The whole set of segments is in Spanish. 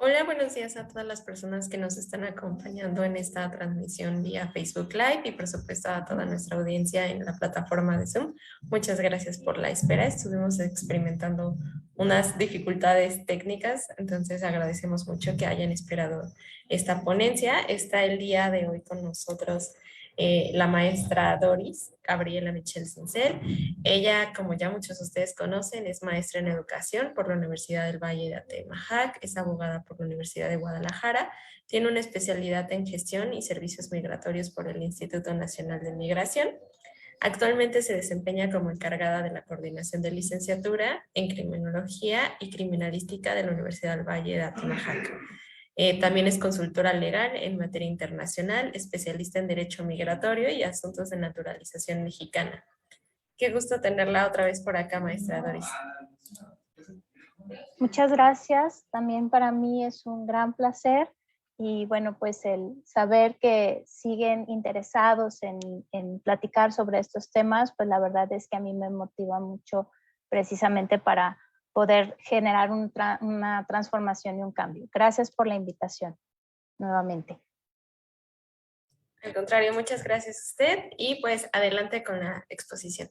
Hola, buenos días a todas las personas que nos están acompañando en esta transmisión vía Facebook Live y por supuesto a toda nuestra audiencia en la plataforma de Zoom. Muchas gracias por la espera. Estuvimos experimentando unas dificultades técnicas, entonces agradecemos mucho que hayan esperado esta ponencia. Está el día de hoy con nosotros la maestra Doris Gabriela Michel Sincel. Ella, como ya muchos de ustedes conocen, es maestra en educación por la Universidad del Valle de Atemajac, es abogada por la Universidad de Guadalajara, tiene una especialidad en gestión y servicios migratorios por el Instituto Nacional de Migración. Actualmente se desempeña como encargada de la coordinación de licenciatura en criminología y criminalística de la Universidad del Valle de Atemajac. También es consultora legal en materia internacional, especialista en derecho migratorio y asuntos de naturalización mexicana. Qué gusto tenerla otra vez por acá, maestra Doris. Muchas gracias. También para mí es un gran placer y bueno, pues el saber que siguen interesados en platicar sobre estos temas, pues la verdad es que a mí me motiva mucho precisamente para poder generar una transformación y un cambio. Gracias por la invitación nuevamente. Al contrario, muchas gracias a usted y pues adelante con la exposición.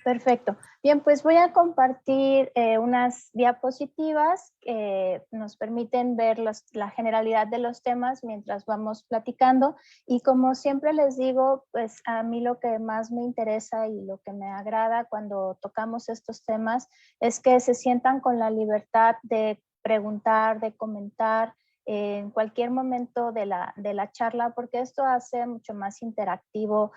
Perfecto. Bien, pues voy a compartir unas diapositivas que nos permiten ver la generalidad de los temas mientras vamos platicando. Y como siempre les digo, pues a mí lo que más me interesa y lo que me agrada cuando tocamos estos temas es que se sientan con la libertad de preguntar, de comentar, en cualquier momento de la charla, porque esto hace mucho más interactivo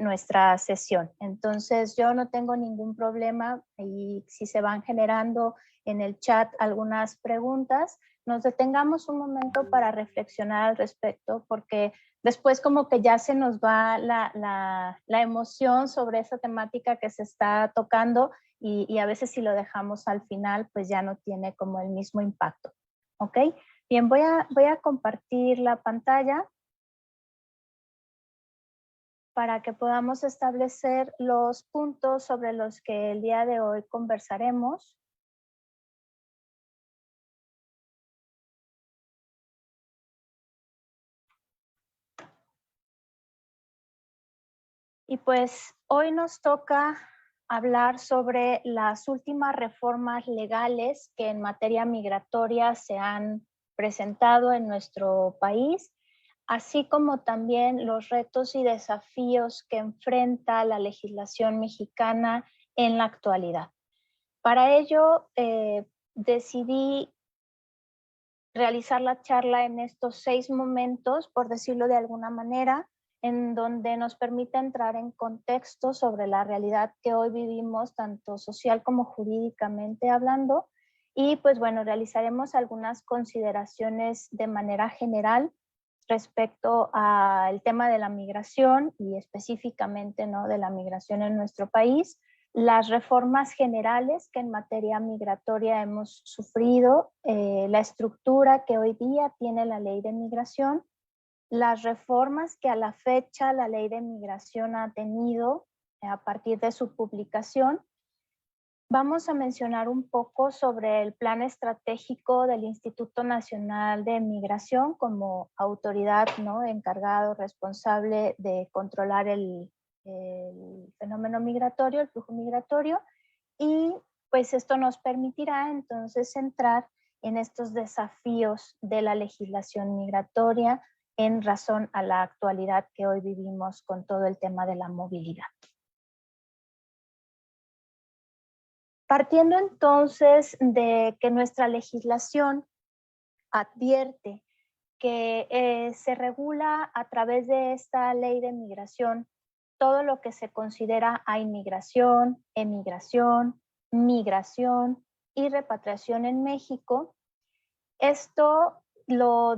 nuestra sesión. Entonces yo no tengo ningún problema y si se van generando en el chat algunas preguntas, nos detengamos un momento para reflexionar al respecto, porque después como que ya se nos va la emoción sobre esa temática que se está tocando y a veces si lo dejamos al final, pues ya no tiene como el mismo impacto. ¿Ok? Bien, voy a compartir la pantalla para que podamos establecer los puntos sobre los que el día de hoy conversaremos. Y pues hoy nos toca hablar sobre las últimas reformas legales que en materia migratoria se han presentado en nuestro país, así como también los retos y desafíos que enfrenta la legislación mexicana en la actualidad. Para ello, decidí realizar la charla en estos 6 momentos, por decirlo de alguna manera, en donde nos permite entrar en contexto sobre la realidad que hoy vivimos, tanto social como jurídicamente hablando. Y pues bueno, realizaremos algunas consideraciones de manera general respecto al tema de la migración y específicamente, ¿no?, de la migración en nuestro país, las reformas generales que en materia migratoria hemos sufrido, la estructura que hoy día tiene la ley de migración, las reformas que a la fecha la ley de migración ha tenido a partir de su publicación. Vamos a mencionar un poco sobre el plan estratégico del Instituto Nacional de Migración como autoridad, ¿no?, encargado, responsable de controlar el fenómeno migratorio, el flujo migratorio, y pues esto nos permitirá entonces entrar en estos desafíos de la legislación migratoria en razón a la actualidad que hoy vivimos con todo el tema de la movilidad. Partiendo entonces de que nuestra legislación advierte que se regula a través de esta ley de migración todo lo que se considera a inmigración, emigración, migración y repatriación en México. Esto lo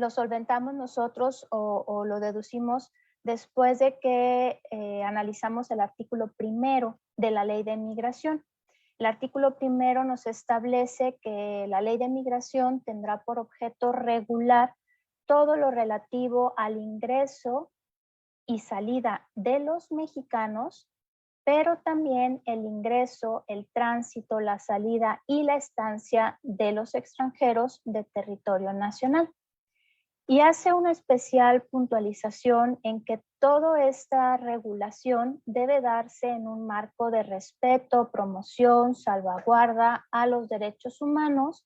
solventamos nosotros o lo deducimos después de que analizamos el artículo 1 de la Ley de Migración. El artículo 1 nos establece que la Ley de Migración tendrá por objeto regular todo lo relativo al ingreso y salida de los mexicanos pero también el ingreso, el tránsito, la salida y la estancia de los extranjeros de territorio nacional. Y hace una especial puntualización en que toda esta regulación debe darse en un marco de respeto, promoción, salvaguarda a los derechos humanos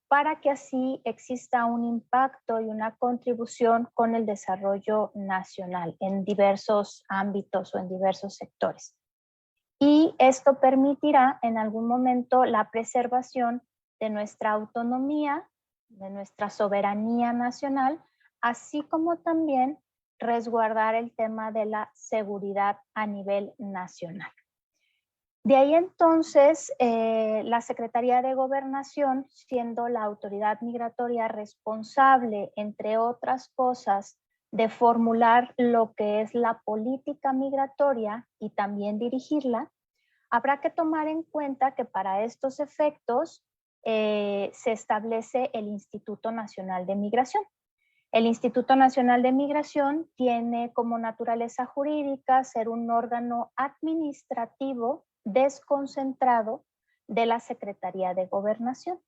para que así exista un impacto y una contribución con el desarrollo nacional en diversos ámbitos o en diversos sectores. Y esto permitirá en algún momento la preservación de nuestra autonomía, de nuestra soberanía nacional, así como también resguardar el tema de la seguridad a nivel nacional. De ahí entonces, la Secretaría de Gobernación, siendo la autoridad migratoria responsable, entre otras cosas, de formular lo que es la política migratoria y también dirigirla, habrá que tomar en cuenta que para estos efectos se establece el Instituto Nacional de Migración. El Instituto Nacional de Migración tiene como naturaleza jurídica ser un órgano administrativo desconcentrado de la Secretaría de Gobernación.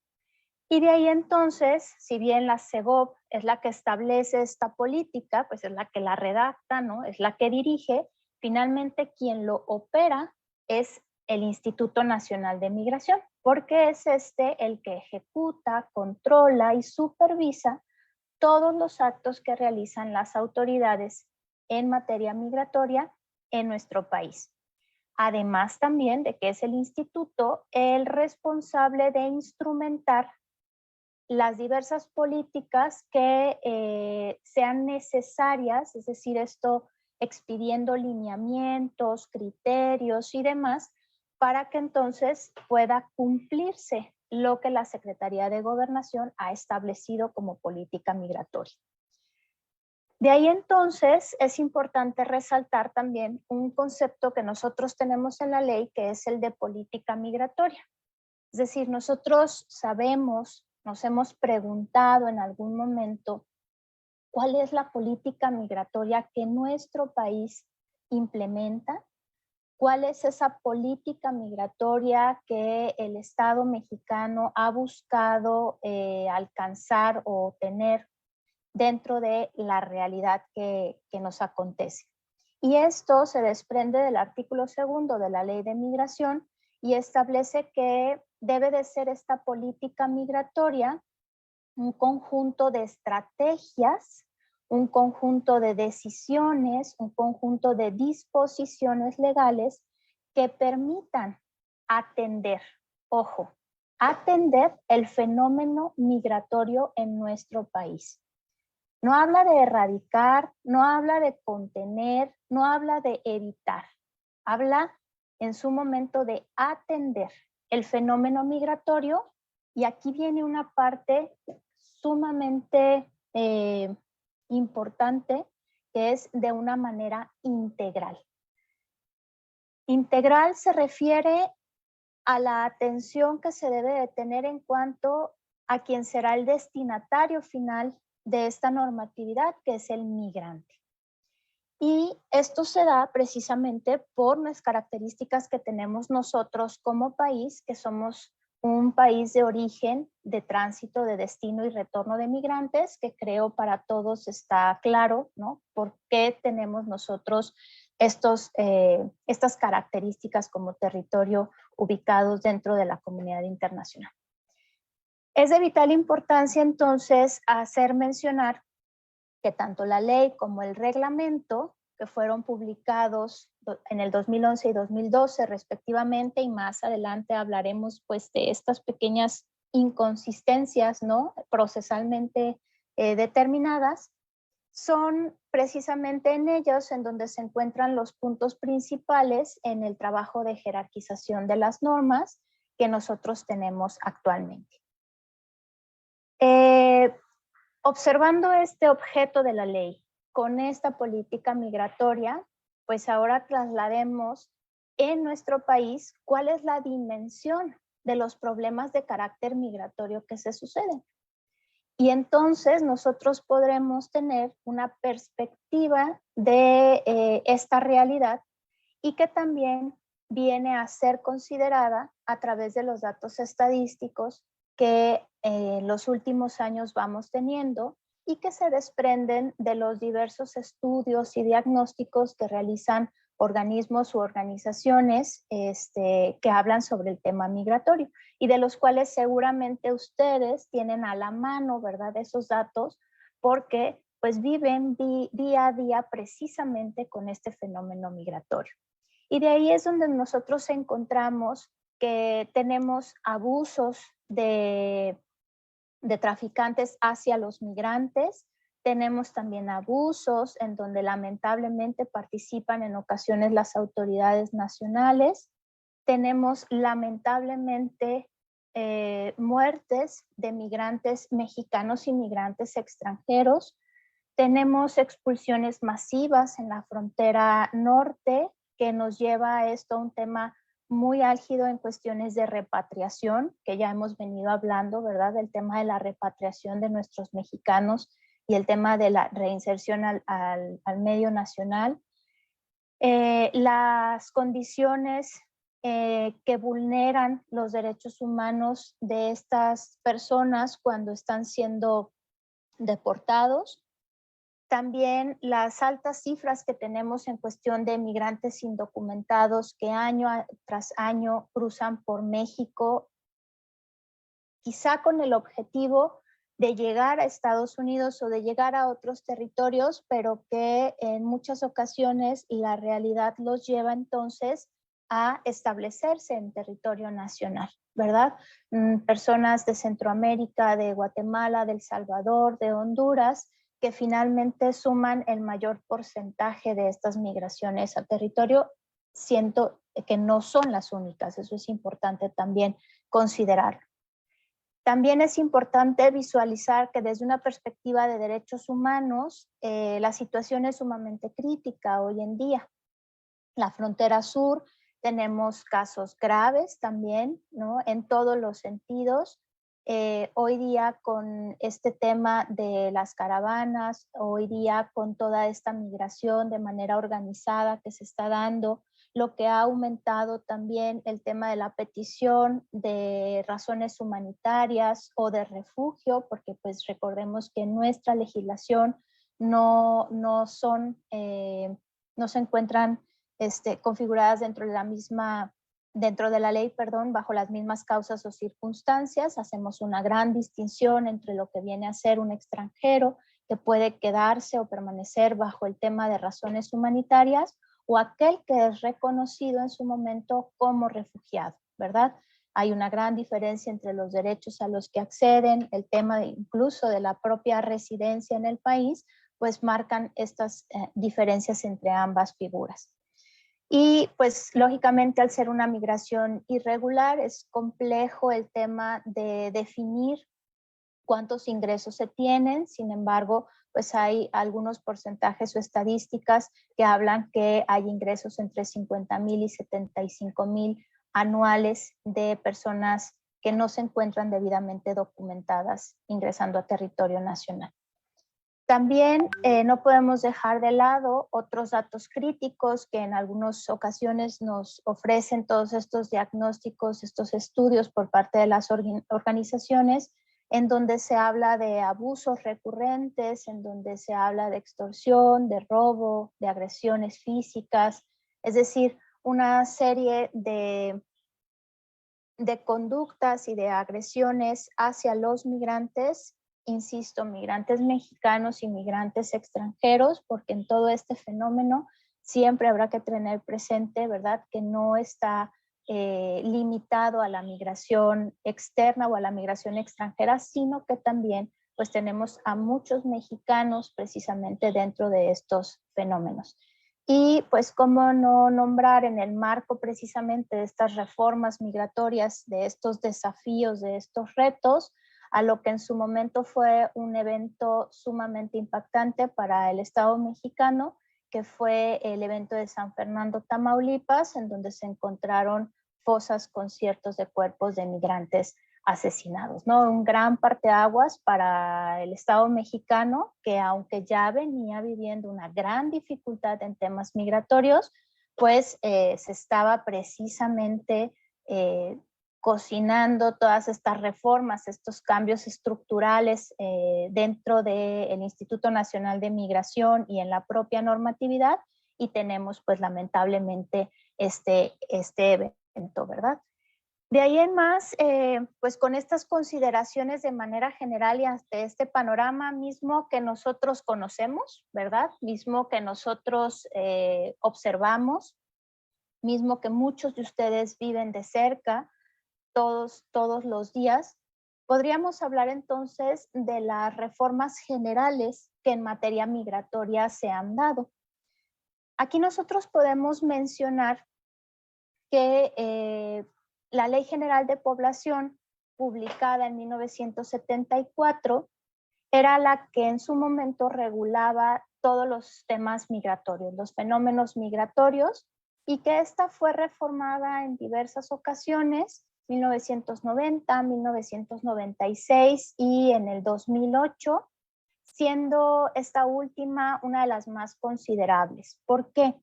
Y de ahí entonces, si bien la SEGOV es la que establece esta política, pues es la que la redacta, ¿no? Es la que dirige, finalmente quien lo opera es el Instituto Nacional de Migración, porque es el que ejecuta, controla y supervisa todos los actos que realizan las autoridades en materia migratoria en nuestro país. Además también de que es el instituto el responsable de instrumentar las diversas políticas que sean necesarias, es decir, esto expidiendo lineamientos, criterios y demás, para que entonces pueda cumplirse lo que la Secretaría de Gobernación ha establecido como política migratoria. De ahí entonces es importante resaltar también un concepto que nosotros tenemos en la ley, que es el de política migratoria. Es decir, nosotros sabemos, nos hemos preguntado en algún momento cuál es la política migratoria que nuestro país implementa, cuál es esa política migratoria que el Estado mexicano ha buscado alcanzar o tener dentro de la realidad que nos acontece. Y esto se desprende del artículo 2 de la Ley de Migración y establece que debe de ser esta política migratoria un conjunto de estrategias, un conjunto de decisiones, un conjunto de disposiciones legales que permitan atender, ojo, atender el fenómeno migratorio en nuestro país. No habla de erradicar, no habla de contener, no habla de evitar. Habla en su momento de atender el fenómeno migratorio y aquí viene una parte sumamente importante que es de una manera integral. Integral se refiere a la atención que se debe de tener en cuanto a quien será el destinatario final de esta normatividad, que es el migrante. Y esto se da precisamente por las características que tenemos nosotros como país, que somos un país de origen, de tránsito, de destino y retorno de migrantes, que creo para todos está claro, ¿no? ¿Por qué tenemos nosotros estas características como territorio ubicados dentro de la comunidad internacional? Es de vital importancia entonces hacer mencionar que tanto la ley como el reglamento, que fueron publicados en el 2011 y 2012 respectivamente, y más adelante hablaremos pues de estas pequeñas inconsistencias, ¿no? Procesalmente determinadas, son precisamente en ellos en donde se encuentran los puntos principales en el trabajo de jerarquización de las normas que nosotros tenemos actualmente. Observando este objeto de la ley con esta política migratoria, pues ahora traslademos en nuestro país cuál es la dimensión de los problemas de carácter migratorio que se suceden. Y entonces nosotros podremos tener una perspectiva de esta realidad y que también viene a ser considerada a través de los datos estadísticos que en los últimos años vamos teniendo y que se desprenden de los diversos estudios y diagnósticos que realizan organismos u organizaciones que hablan sobre el tema migratorio y de los cuales seguramente ustedes tienen a la mano, ¿verdad?, esos datos, porque pues viven día a día precisamente con este fenómeno migratorio. Y de ahí es donde nosotros encontramos que tenemos abusos de traficantes hacia los migrantes. Tenemos también abusos en donde lamentablemente participan en ocasiones las autoridades nacionales. Tenemos lamentablemente muertes de migrantes mexicanos y migrantes extranjeros. Tenemos expulsiones masivas en la frontera norte que nos lleva a esto a un tema muy álgido en cuestiones de repatriación, que ya hemos venido hablando, ¿verdad?, del tema de la repatriación de nuestros mexicanos y el tema de la reinserción al medio nacional. Las condiciones que vulneran los derechos humanos de estas personas cuando están siendo deportados. También las altas cifras que tenemos en cuestión de migrantes indocumentados que año tras año cruzan por México, quizá con el objetivo de llegar a Estados Unidos o de llegar a otros territorios, pero que en muchas ocasiones la realidad los lleva entonces a establecerse en territorio nacional, ¿verdad? Personas de Centroamérica, de Guatemala, de El Salvador, de Honduras, que finalmente suman el mayor porcentaje de estas migraciones a territorio. Siento que no son las únicas, eso es importante también considerarlo. También es importante visualizar que desde una perspectiva de derechos humanos, la situación es sumamente crítica hoy en día. La frontera sur tenemos casos graves también, ¿no?, en todos los sentidos. Hoy día con este tema de las caravanas, hoy día con toda esta migración de manera organizada que se está dando, lo que ha aumentado también el tema de la petición de razones humanitarias o de refugio, porque pues recordemos que nuestra legislación no se encuentran configuradas dentro de la ley, bajo las mismas causas o circunstancias. Hacemos una gran distinción entre lo que viene a ser un extranjero que puede quedarse o permanecer bajo el tema de razones humanitarias o aquel que es reconocido en su momento como refugiado, ¿verdad? Hay una gran diferencia entre los derechos a los que acceden, el tema incluso de la propia residencia en el país, pues marcan estas diferencias entre ambas figuras. Y pues lógicamente al ser una migración irregular es complejo el tema de definir cuántos ingresos se tienen. Sin embargo, pues hay algunos porcentajes o estadísticas que hablan que hay ingresos entre 50,000 y 75,000 anuales de personas que no se encuentran debidamente documentadas ingresando a territorio nacional. También no podemos dejar de lado otros datos críticos que en algunas ocasiones nos ofrecen todos estos diagnósticos, estos estudios por parte de las organizaciones, en donde se habla de abusos recurrentes, en donde se habla de extorsión, de robo, de agresiones físicas, es decir, una serie de conductas y de agresiones hacia los migrantes, insisto, migrantes mexicanos y migrantes extranjeros, porque en todo este fenómeno siempre habrá que tener presente, ¿verdad?, que no está limitado a la migración externa o a la migración extranjera, sino que también pues tenemos a muchos mexicanos precisamente dentro de estos fenómenos. Y pues cómo no nombrar en el marco precisamente de estas reformas migratorias, de estos desafíos, de estos retos, a lo que en su momento fue un evento sumamente impactante para el Estado mexicano, que fue el evento de San Fernando, Tamaulipas, en donde se encontraron fosas con cientos de cuerpos de migrantes asesinados, ¿no? Un gran parteaguas para el Estado mexicano, que aunque ya venía viviendo una gran dificultad en temas migratorios, pues se estaba precisamente cocinando todas estas reformas, estos cambios estructurales dentro del Instituto Nacional de Migración y en la propia normatividad, y tenemos pues lamentablemente este evento, ¿verdad? De ahí en más, pues con estas consideraciones de manera general y ante este panorama mismo que nosotros conocemos, ¿verdad? Mismo que nosotros observamos, mismo que muchos de ustedes viven de cerca todos los días, podríamos hablar entonces de las reformas generales que en materia migratoria se han dado. Aquí nosotros podemos mencionar que la Ley General de Población, publicada en 1974, era la que en su momento regulaba todos los temas migratorios, los fenómenos migratorios, y que esta fue reformada en diversas ocasiones, 1990, 1996 y en el 2008, siendo esta última una de las más considerables. ¿Por qué?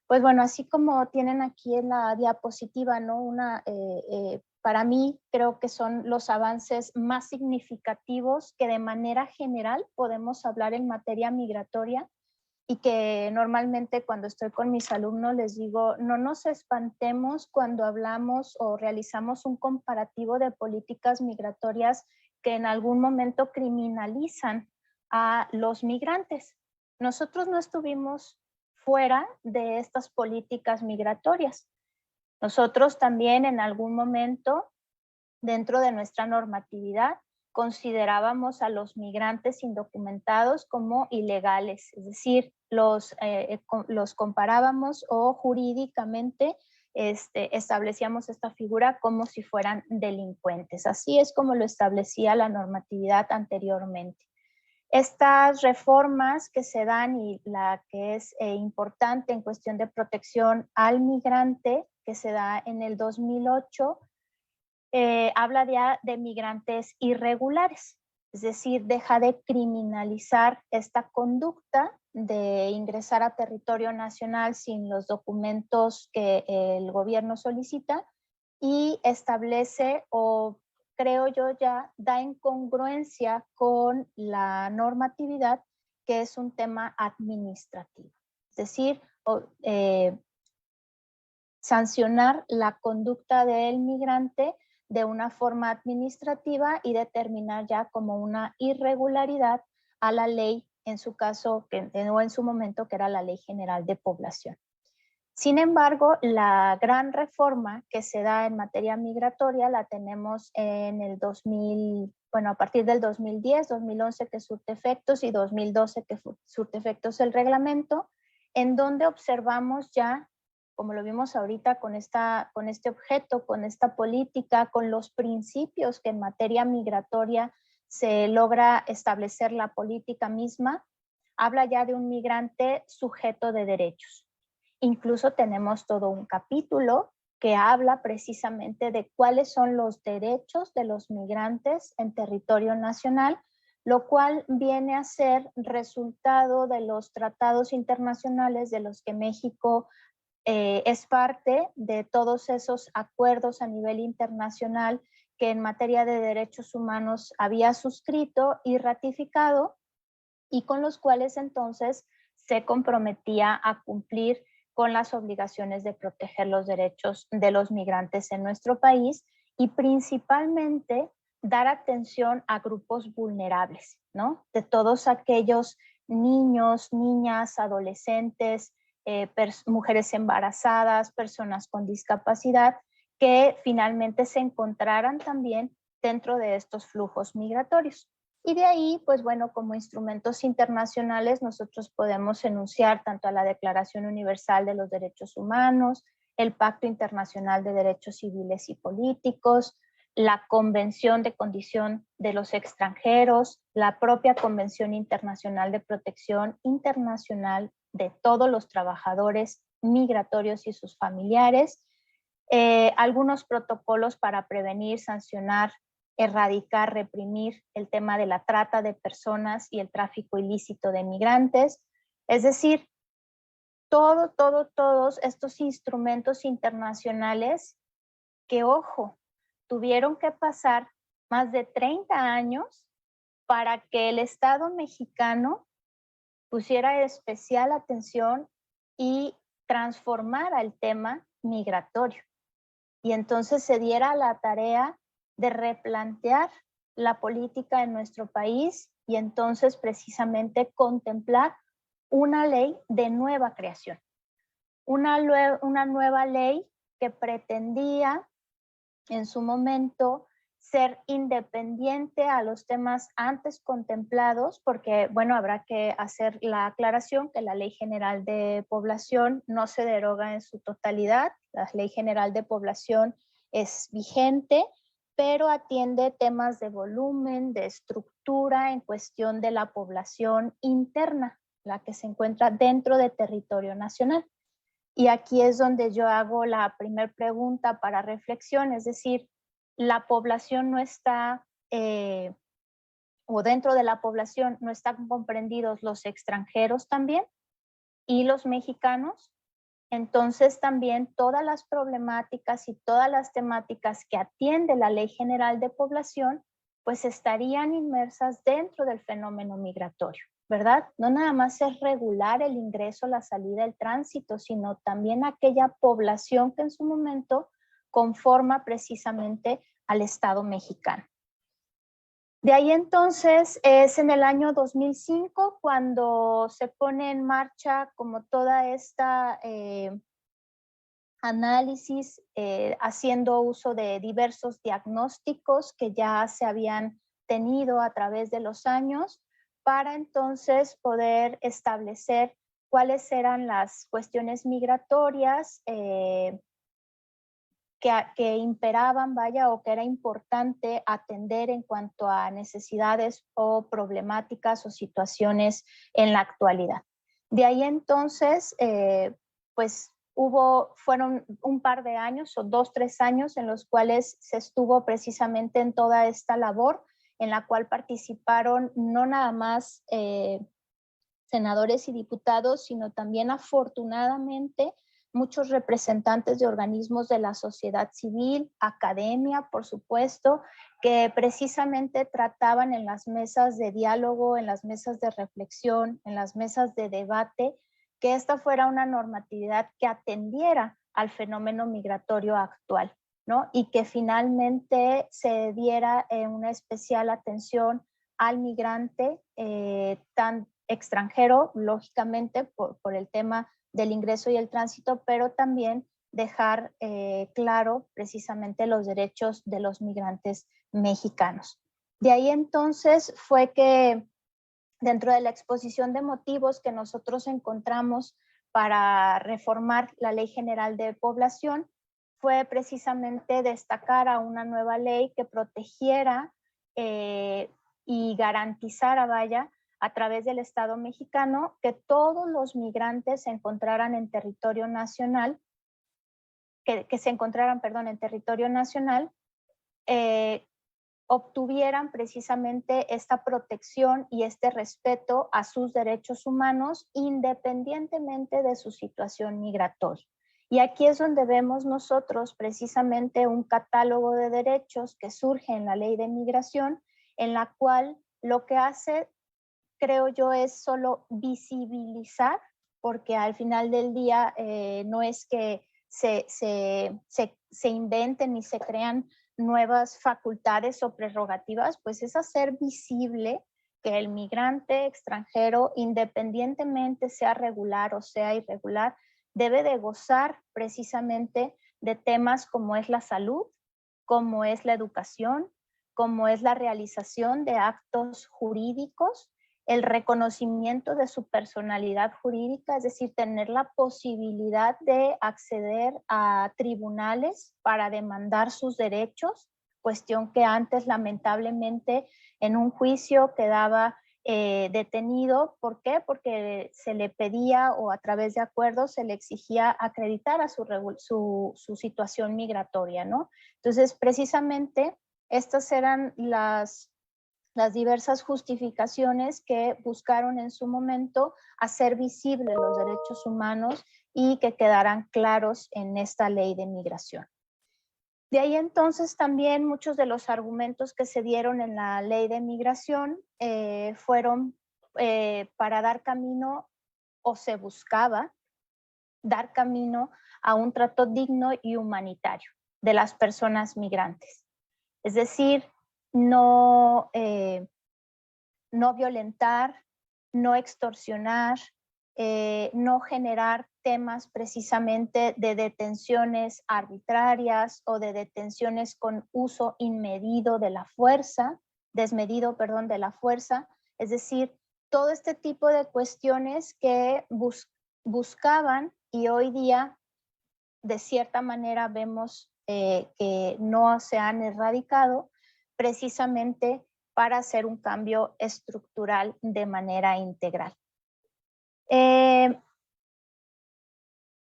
Pues bueno, así como tienen aquí en la diapositiva, ¿no? Para mí creo que son los avances más significativos que de manera general podemos hablar en materia migratoria, y que normalmente cuando estoy con mis alumnos les digo, no nos espantemos cuando hablamos o realizamos un comparativo de políticas migratorias que en algún momento criminalizan a los migrantes. Nosotros no estuvimos fuera de estas políticas migratorias. Nosotros también en algún momento, dentro de nuestra normatividad, considerábamos a los migrantes indocumentados como ilegales, es decir, los comparábamos o jurídicamente establecíamos esta figura como si fueran delincuentes. Así es como lo establecía la normatividad anteriormente. Estas reformas que se dan y la que es importante en cuestión de protección al migrante, que se da en el 2008, habla ya de migrantes irregulares, es decir, deja de criminalizar esta conducta de ingresar a territorio nacional sin los documentos que el gobierno solicita, y establece, o creo yo ya, da en congruencia con la normatividad, que es un tema administrativo. Es decir, sancionar la conducta del migrante de una forma administrativa y determinar ya como una irregularidad a la ley, en su caso, o en su momento, que era la Ley General de Población. Sin embargo, la gran reforma que se da en materia migratoria la tenemos en el 2000, bueno, a partir del 2010, 2011 que surte efectos y 2012 que surte efectos el reglamento, en donde observamos ya, como lo vimos ahorita con este objeto, con esta política, con los principios que en materia migratoria se logra establecer la política misma, habla ya de un migrante sujeto de derechos. Incluso tenemos todo un capítulo que habla precisamente de cuáles son los derechos de los migrantes en territorio nacional, lo cual viene a ser resultado de los tratados internacionales de los que México es parte, de todos esos acuerdos a nivel internacional que en materia de derechos humanos había suscrito y ratificado, y con los cuales entonces se comprometía a cumplir con las obligaciones de proteger los derechos de los migrantes en nuestro país, y principalmente dar atención a grupos vulnerables, ¿no? De todos aquellos niños, niñas, adolescentes, mujeres embarazadas, personas con discapacidad, que finalmente se encontraran también dentro de estos flujos migratorios. Y de ahí, pues bueno, como instrumentos internacionales nosotros podemos enunciar tanto a la Declaración Universal de los Derechos Humanos, el Pacto Internacional de Derechos Civiles y Políticos, la Convención de Condición de los Extranjeros, la propia Convención Internacional de Protección Internacional de todos los trabajadores migratorios y sus familiares, algunos protocolos para prevenir, sancionar, erradicar, reprimir el tema de la trata de personas y el tráfico ilícito de migrantes. Es decir, todos estos instrumentos internacionales que, ojo, tuvieron que pasar más de 30 años para que el Estado mexicano pusiera especial atención y transformara el tema migratorio. Y entonces se diera la tarea de replantear la política en nuestro país y entonces precisamente contemplar una ley de nueva creación. Una nueva ley que pretendía en su momento ser independiente a los temas antes contemplados, porque, bueno, habrá que hacer la aclaración que la Ley General de Población no se deroga en su totalidad. La Ley General de Población es vigente, pero atiende temas de volumen, de estructura en cuestión de la población interna, la que se encuentra dentro del territorio nacional. Y aquí es donde yo hago la primera pregunta para reflexión, es decir, la población no está, o dentro de la población no están comprendidos los extranjeros también y los mexicanos. Entonces también todas las problemáticas y todas las temáticas que atiende la Ley General de Población, pues estarían inmersas dentro del fenómeno migratorio, ¿verdad? No nada más es regular el ingreso, la salida, el tránsito, sino también aquella población que en su momento conforma precisamente al Estado mexicano. De ahí entonces es en el año 2005 cuando se pone en marcha como toda esta análisis, haciendo uso de diversos diagnósticos que ya se habían tenido a través de los años, para entonces poder establecer cuáles eran las cuestiones migratorias que imperaban, vaya, o que era importante atender en cuanto a necesidades o problemáticas o situaciones en la actualidad. De ahí entonces, pues fueron un par de años o 2, 3 años en los cuales se estuvo precisamente en toda esta labor, en la cual participaron no nada más senadores y diputados, sino también afortunadamente muchos representantes de organismos de la sociedad civil, academia, por supuesto, que precisamente trataban en las mesas de diálogo, en las mesas de reflexión, en las mesas de debate, que esta fuera una normatividad que atendiera al fenómeno migratorio actual, ¿no? Y que finalmente se diera una especial atención al migrante tan extranjero, lógicamente por el tema del ingreso y el tránsito, pero también dejar claro precisamente los derechos de los migrantes mexicanos. De ahí entonces fue que dentro de la exposición de motivos que nosotros encontramos para reformar la Ley General de Población, fue precisamente destacar a una nueva ley que protegiera y garantizara, vaya, a través del Estado mexicano, que todos los migrantes se encontraran en territorio nacional, que se encontraran, perdón, en territorio nacional, obtuvieran precisamente esta protección y este respeto a sus derechos humanos independientemente de su situación migratoria. Y aquí es donde vemos nosotros precisamente un catálogo de derechos que surge en la Ley de Migración, en la cual lo que hace, creo yo, es solo visibilizar, porque al final del día no es que se inventen ni se crean nuevas facultades o prerrogativas, pues es hacer visible que el migrante extranjero, independientemente sea regular o sea irregular, debe de gozar precisamente de temas como es la salud, como es la educación, como es la realización de actos jurídicos, el reconocimiento de su personalidad jurídica, es decir, tener la posibilidad de acceder a tribunales para demandar sus derechos, cuestión que antes lamentablemente en un juicio quedaba detenido. ¿Por qué? Porque se le pedía o a través de acuerdos se le exigía acreditar a su situación migratoria, ¿no? Entonces, precisamente estas eran las las diversas justificaciones que buscaron en su momento hacer visibles los derechos humanos y que quedaran claros en esta ley de migración. De ahí entonces también muchos de los argumentos que se dieron en la ley de migración fueron para dar camino, o se buscaba dar camino a un trato digno y humanitario de las personas migrantes. Es decir, no violentar, no extorsionar, no generar temas precisamente de detenciones arbitrarias o de detenciones con uso inmedido de la fuerza, desmedido, perdón, de la fuerza. Es decir, todo este tipo de cuestiones que buscaban, y hoy día de cierta manera vemos que no se han erradicado, precisamente para hacer un cambio estructural de manera integral.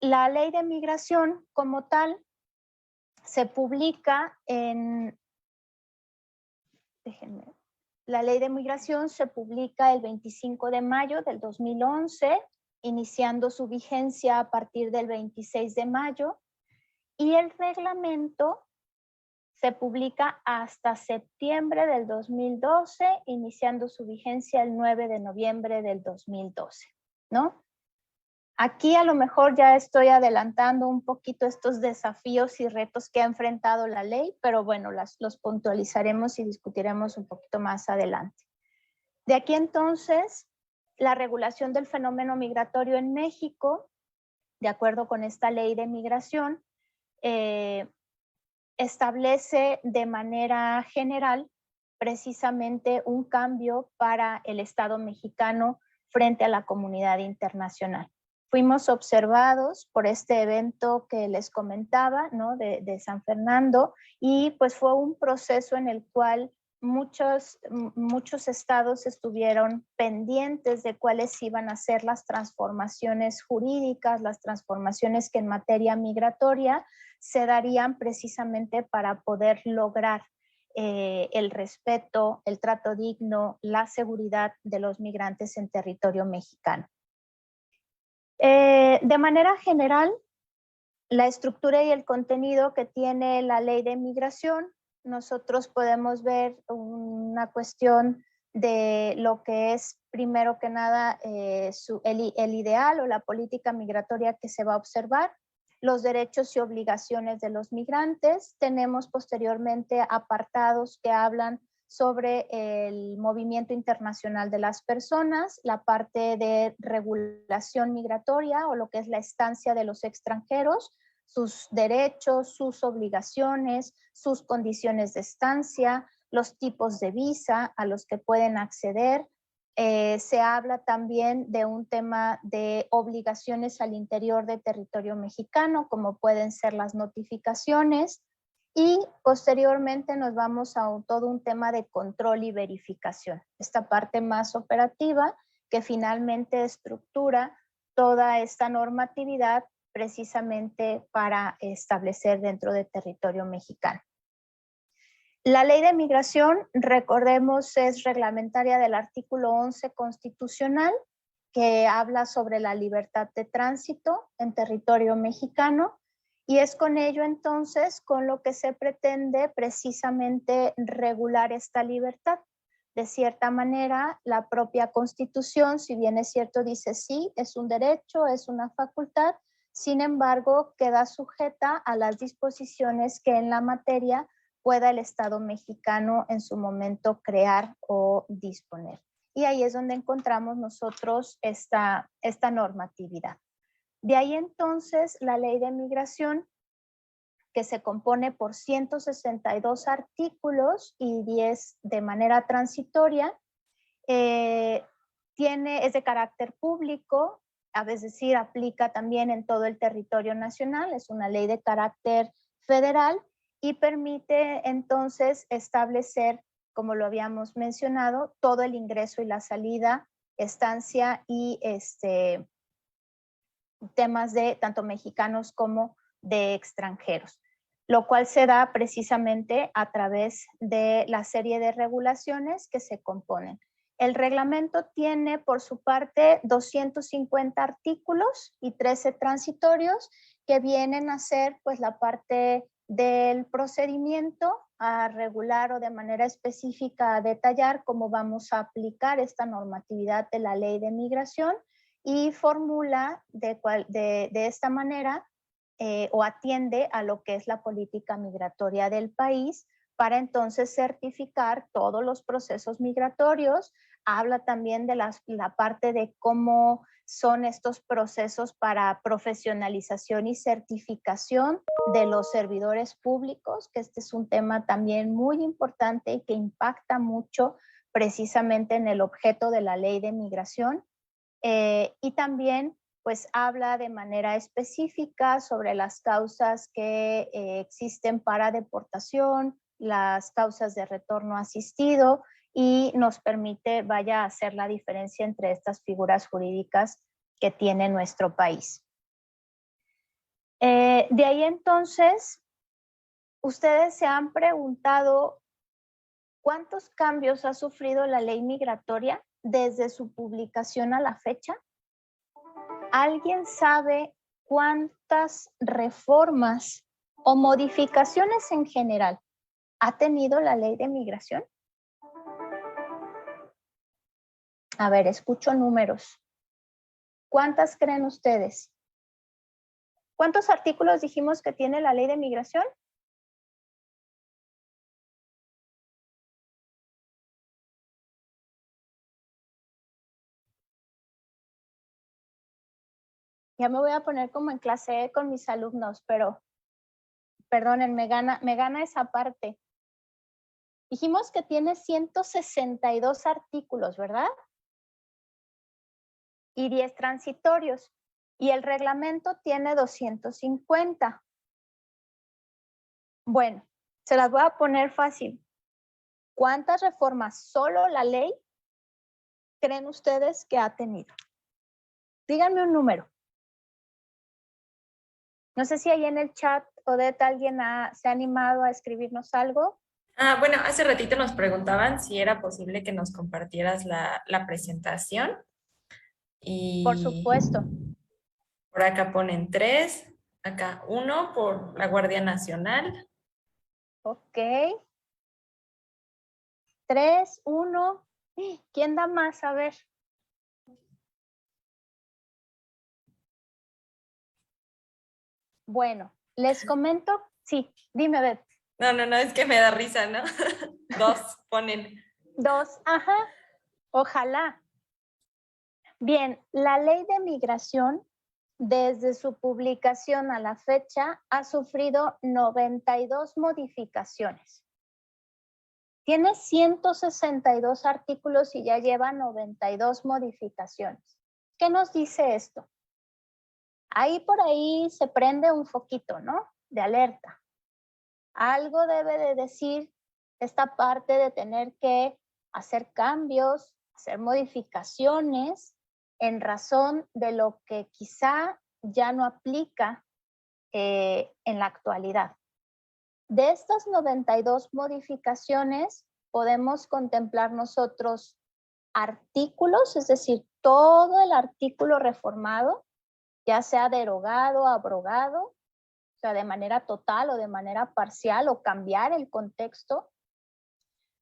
La ley de migración como tal se publica la ley de migración se publica el 25 de mayo del 2011, iniciando su vigencia a partir del 26 de mayo, y el reglamento se publica hasta septiembre del 2012, iniciando su vigencia el 9 de noviembre del 2012, ¿no? Aquí a lo mejor ya estoy adelantando un poquito estos desafíos y retos que ha enfrentado la ley, pero bueno, los puntualizaremos y discutiremos un poquito más adelante. De aquí entonces, la regulación del fenómeno migratorio en México, de acuerdo con esta ley de migración, establece de manera general precisamente un cambio para el Estado mexicano frente a la comunidad internacional. Fuimos observados por este evento que les comentaba, ¿no? de San Fernando, y pues fue un proceso en el cual muchos estados estuvieron pendientes de cuáles iban a ser las transformaciones jurídicas, las transformaciones que en materia migratoria se darían precisamente para poder lograr el respeto, el trato digno, la seguridad de los migrantes en territorio mexicano. De manera general, la estructura y el contenido que tiene la ley de migración, nosotros podemos ver una cuestión de lo que es, primero que nada, el ideal o la política migratoria que se va a observar, los derechos y obligaciones de los migrantes. Tenemos posteriormente apartados que hablan sobre el movimiento internacional de las personas, la parte de regulación migratoria o lo que es la estancia de los extranjeros, sus derechos, sus obligaciones, sus condiciones de estancia, los tipos de visa a los que pueden acceder. Se habla también de un tema de obligaciones al interior del territorio mexicano, como pueden ser las notificaciones, y posteriormente nos vamos a todo un tema de control y verificación, esta parte más operativa que finalmente estructura toda esta normatividad precisamente para establecer dentro del territorio mexicano. La ley de migración, recordemos, es reglamentaria del artículo 11 constitucional, que habla sobre la libertad de tránsito en territorio mexicano, y es con ello entonces con lo que se pretende precisamente regular esta libertad. De cierta manera, la propia Constitución, si bien es cierto, dice sí, es un derecho, es una facultad, sin embargo, queda sujeta a las disposiciones que en la materia pueda el Estado mexicano en su momento crear o disponer. Y ahí es donde encontramos nosotros esta normatividad. De ahí entonces la ley de migración, que se compone por 162 artículos y 10 de manera transitoria, es de carácter público, es decir, aplica también en todo el territorio nacional, es una ley de carácter federal y permite entonces establecer, como lo habíamos mencionado, todo el ingreso y la salida, estancia y temas de tanto mexicanos como de extranjeros. lo cual se da precisamente a través de la serie de regulaciones que se componen. El reglamento tiene por su parte 250 artículos y 13 transitorios que vienen a ser pues la parte del procedimiento a regular o de manera específica a detallar cómo vamos a aplicar esta normatividad de la Ley de Migración y formula de esta manera o atiende a lo que es la política migratoria del país para entonces certificar todos los procesos migratorios. Habla también de la parte de cómo son estos procesos para profesionalización y certificación de los servidores públicos, que este es un tema también muy importante y que impacta mucho precisamente en el objeto de la Ley de Migración. Y también pues habla de manera específica sobre las causas que existen para deportación, las causas de retorno asistido y nos permite, vaya, hacer la diferencia entre estas figuras jurídicas que tiene nuestro país. De ahí entonces, ustedes se han preguntado ¿cuántos cambios ha sufrido la ley migratoria desde su publicación a la fecha? ¿Alguien sabe cuántas reformas o modificaciones en general ha tenido la ley de migración? A ver, escucho números. ¿Cuántas creen ustedes? ¿Cuántos artículos dijimos que tiene la ley de migración? Ya me voy a poner como en clase con mis alumnos, pero perdonen, me gana esa parte. Dijimos que tiene 162 artículos, ¿verdad? Y 10 transitorios. Y el reglamento tiene 250. Bueno, se las voy a poner fácil. ¿Cuántas reformas solo la ley creen ustedes que ha tenido? Díganme un número. No sé si ahí en el chat, Odette, alguien se ha animado a escribirnos algo. Bueno, hace ratito nos preguntaban si era posible que nos compartieras la presentación. Y Por supuesto. por acá ponen 3, acá 1 por la Guardia Nacional. Ok. 3, 1. ¿Quién da más? A ver. Bueno, les comento. Sí, dime, Beth. No, es que me da risa, ¿no? 2 ponen. 2, ajá. Ojalá. Bien, la ley de migración, desde su publicación a la fecha, ha sufrido 92 modificaciones. Tiene 162 artículos y ya lleva 92 modificaciones. ¿Qué nos dice esto? Ahí por ahí se prende un foquito, ¿no? De alerta. Algo debe de decir esta parte de tener que hacer cambios, hacer modificaciones en razón de lo que quizá ya no aplica en la actualidad. De estas 92 modificaciones podemos contemplar nosotros artículos, es decir, todo el artículo reformado, ya sea derogado, abrogado, o sea, de manera total o de manera parcial o cambiar el contexto.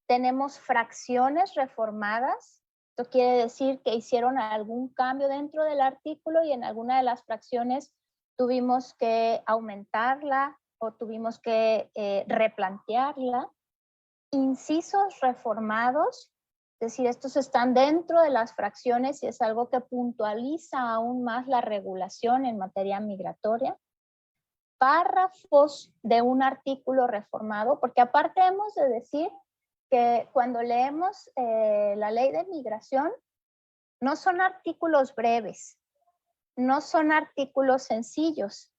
Tenemos fracciones reformadas. Esto quiere decir que hicieron algún cambio dentro del artículo y en alguna de las fracciones tuvimos que aumentarla o tuvimos que replantearla. Incisos reformados, es decir, estos están dentro de las fracciones y es algo que puntualiza aún más la regulación en materia migratoria. Párrafos de un artículo reformado, porque aparte hemos de decir que cuando leemos la ley de migración, no son artículos breves, no son artículos sencillos,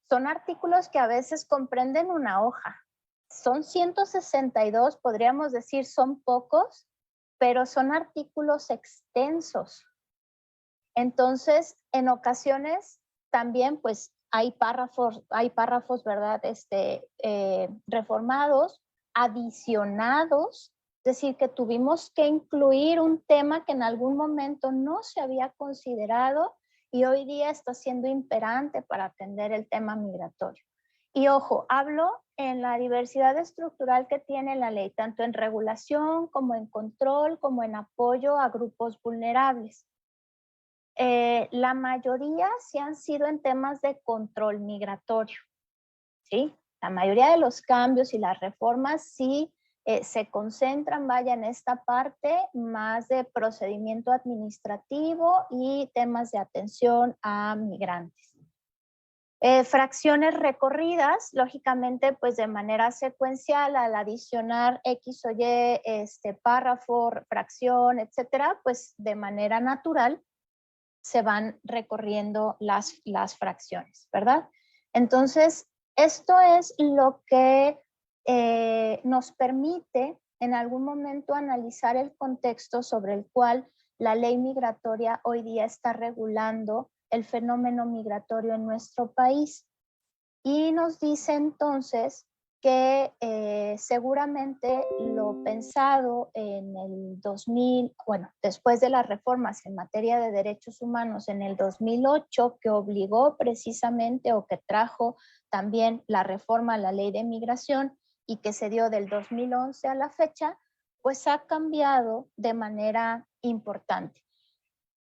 son artículos que a veces comprenden una hoja. Son 162, podríamos decir son pocos, pero son artículos extensos. Entonces, en ocasiones también pues hay párrafos, ¿verdad? Reformados, adicionados, es decir, que tuvimos que incluir un tema que en algún momento no se había considerado y hoy día está siendo imperante para atender el tema migratorio. Y ojo, hablo en la diversidad estructural que tiene la ley, tanto en regulación como en control, como en apoyo a grupos vulnerables. La mayoría sí han sido en temas de control migratorio, ¿sí? La mayoría de los cambios y las reformas sí se concentran, vaya, en esta parte más de procedimiento administrativo y temas de atención a migrantes. Fracciones recorridas, lógicamente, pues de manera secuencial, al adicionar X o Y, párrafo, fracción, etcétera, pues de manera natural se van recorriendo las fracciones, ¿verdad? Entonces, esto es lo que nos permite en algún momento analizar el contexto sobre el cual la ley migratoria hoy día está regulando el fenómeno migratorio en nuestro país. Y nos dice entonces que seguramente lo pensado en el 2000, bueno, después de las reformas en materia de derechos humanos en el 2008, que obligó precisamente o que trajo también la reforma a la ley de migración y que se dio del 2011 a la fecha, pues ha cambiado de manera importante.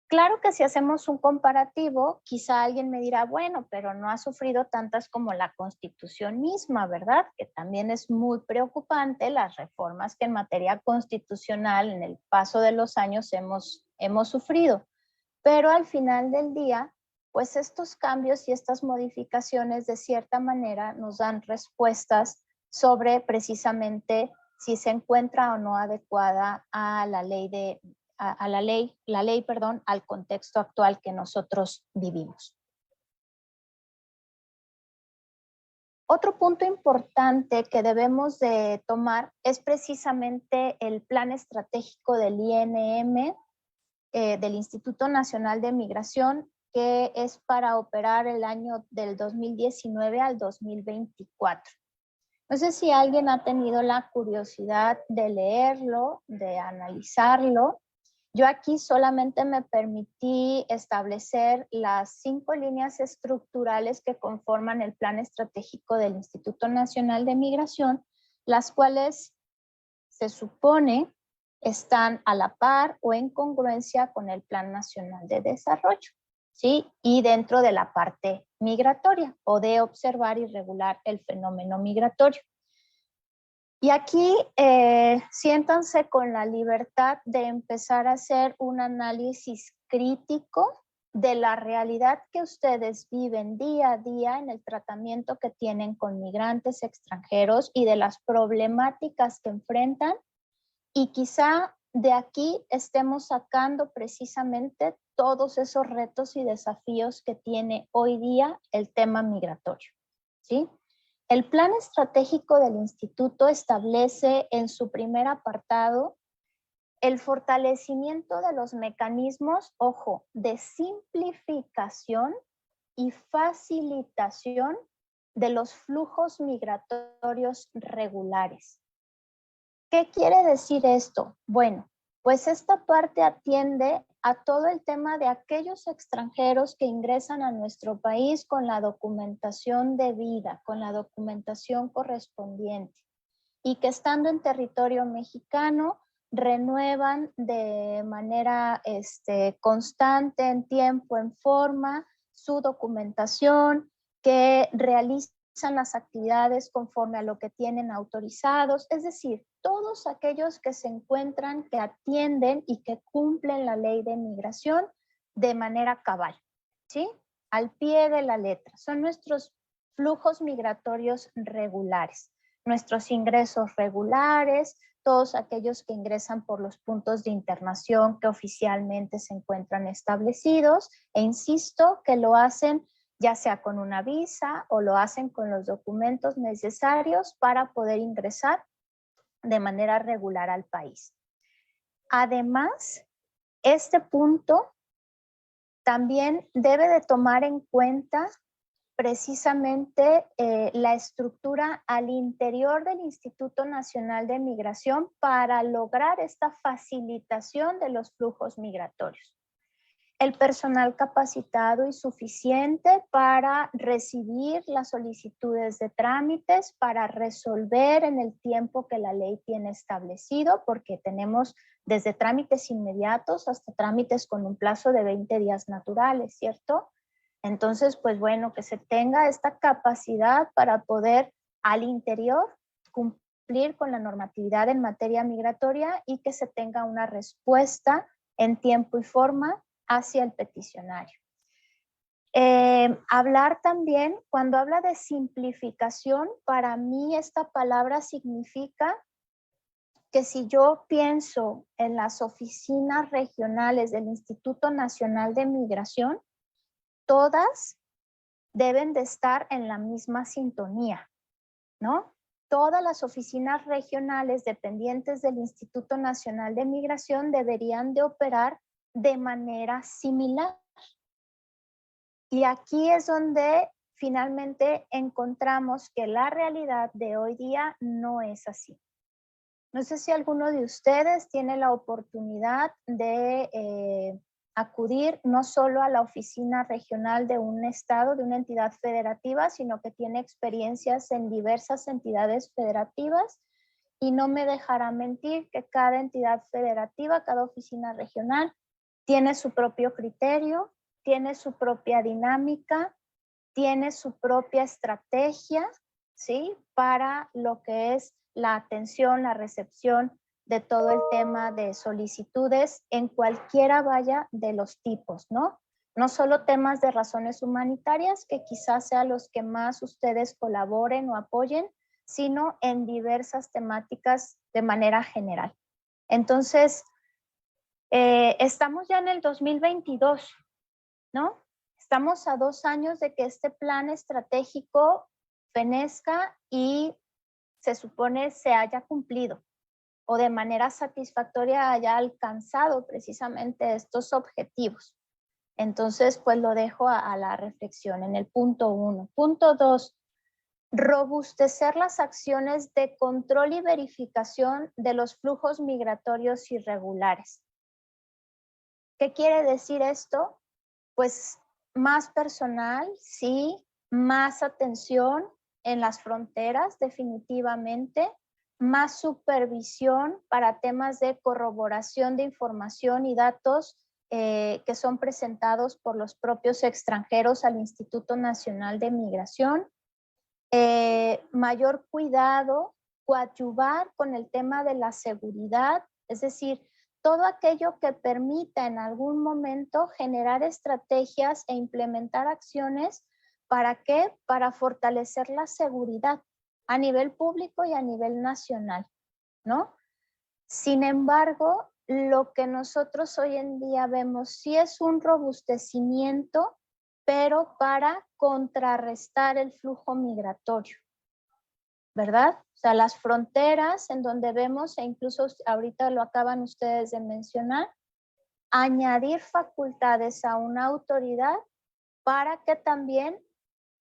Claro que si hacemos un comparativo, quizá alguien me dirá, bueno, pero no ha sufrido tantas como la Constitución misma, ¿verdad? Que también es muy preocupante las reformas que en materia constitucional en el paso de los años hemos sufrido. Pero al final del día, pues estos cambios y estas modificaciones de cierta manera nos dan respuestas sobre precisamente si se encuentra o no adecuada a la ley al contexto actual que nosotros vivimos. Otro punto importante que debemos de tomar es precisamente el plan estratégico del INM, del Instituto Nacional de Migración, que es para operar el año del 2019 al 2024. No sé si alguien ha tenido la curiosidad de leerlo, de analizarlo. Yo aquí solamente me permití establecer las 5 líneas estructurales que conforman el plan estratégico del Instituto Nacional de Migración, las cuales se supone están a la par o en congruencia con el Plan Nacional de Desarrollo, ¿sí? Y dentro de la parte migratoria o de observar y regular el fenómeno migratorio. Y aquí siéntanse con la libertad de empezar a hacer un análisis crítico de la realidad que ustedes viven día a día en el tratamiento que tienen con migrantes extranjeros y de las problemáticas que enfrentan. Y quizá de aquí estemos sacando precisamente todos esos retos y desafíos que tiene hoy día el tema migratorio, ¿sí? El plan estratégico del instituto establece en su primer apartado el fortalecimiento de los mecanismos, ojo, de simplificación y facilitación de los flujos migratorios regulares. ¿Qué quiere decir esto? Bueno, pues esta parte atiende a todo el tema de aquellos extranjeros que ingresan a nuestro país con la documentación debida, con la documentación correspondiente y que estando en territorio mexicano renuevan de manera constante, en tiempo, en forma, su documentación, que realizan las actividades conforme a lo que tienen autorizados, es decir, todos aquellos que se encuentran, que atienden y que cumplen la ley de migración de manera cabal, ¿sí? Al pie de la letra. Son nuestros flujos migratorios regulares, nuestros ingresos regulares, todos aquellos que ingresan por los puntos de internación que oficialmente se encuentran establecidos, e insisto que lo hacen ya sea con una visa o lo hacen con los documentos necesarios para poder ingresar de manera regular al país. Además, este punto también debe de tomar en cuenta precisamente la estructura al interior del Instituto Nacional de Migración para lograr esta facilitación de los flujos migratorios. El personal capacitado y suficiente para recibir las solicitudes de trámites, para resolver en el tiempo que la ley tiene establecido, porque tenemos desde trámites inmediatos hasta trámites con un plazo de 20 días naturales, ¿cierto? Entonces, pues bueno, que se tenga esta capacidad para poder al interior cumplir con la normatividad en materia migratoria y que se tenga una respuesta en tiempo y forma hacia el peticionario. Hablar también, cuando habla de simplificación, para mí esta palabra significa que si yo pienso en las oficinas regionales del Instituto Nacional de Migración, todas deben de estar en la misma sintonía, ¿no? Todas las oficinas regionales dependientes del Instituto Nacional de Migración deberían de operar de manera similar. Y aquí es donde finalmente encontramos que la realidad de hoy día no es así. No sé si alguno de ustedes tiene la oportunidad de acudir no solo a la oficina regional de un estado, de una entidad federativa, sino que tiene experiencias en diversas entidades federativas, y no me dejará mentir que cada entidad federativa, cada oficina regional, tiene su propio criterio, tiene su propia dinámica, tiene su propia estrategia, ¿sí? Para lo que es la atención, la recepción de todo el tema de solicitudes en cualquiera vaya de los tipos, ¿no? No solo temas de razones humanitarias, que quizás sean los que más ustedes colaboren o apoyen, sino en diversas temáticas de manera general. Entonces, estamos ya en el 2022, ¿no? Estamos a 2 años de que este plan estratégico fenezca y se supone se haya cumplido o de manera satisfactoria haya alcanzado precisamente estos objetivos. Entonces, pues lo dejo a la reflexión en el punto 1. Punto 2, robustecer las acciones de control y verificación de los flujos migratorios irregulares. ¿Qué quiere decir esto? Pues más personal, sí, más atención en las fronteras, definitivamente, más supervisión para temas de corroboración de información y datos que son presentados por los propios extranjeros al Instituto Nacional de Migración, mayor cuidado, coadyuvar con el tema de la seguridad, es decir, todo aquello que permita en algún momento generar estrategias e implementar acciones. ¿Para qué? Para fortalecer la seguridad a nivel público y a nivel nacional, ¿no? Sin embargo, lo que nosotros hoy en día vemos sí es un robustecimiento, pero para contrarrestar el flujo migratorio, ¿verdad? O sea, las fronteras en donde vemos, e incluso ahorita lo acaban ustedes de mencionar, añadir facultades a una autoridad para que también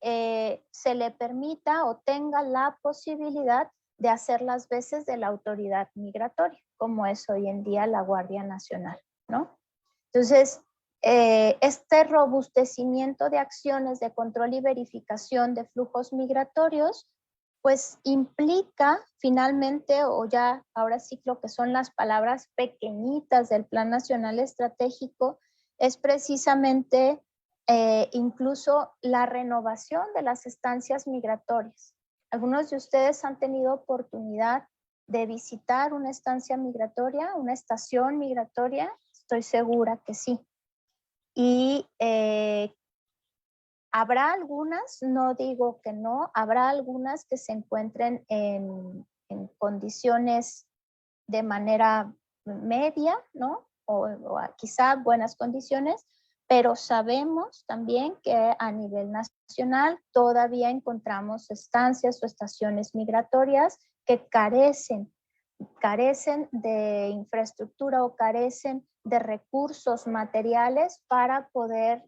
se le permita o tenga la posibilidad de hacer las veces de la autoridad migratoria, como es hoy en día la Guardia Nacional, ¿no? Entonces, este robustecimiento de acciones de control y verificación de flujos migratorios pues implica finalmente, o ya ahora sí lo que son las palabras pequeñitas del Plan Nacional Estratégico, es precisamente incluso la renovación de las estancias migratorias. ¿Algunos de ustedes han tenido oportunidad de visitar una estancia migratoria, una estación migratoria? Estoy segura que sí. Y habrá algunas, no digo que no, habrá algunas que se encuentren en condiciones de manera media, ¿no? O quizá buenas condiciones, pero sabemos también que a nivel nacional todavía encontramos estancias o estaciones migratorias que carecen de infraestructura o carecen de recursos materiales para poder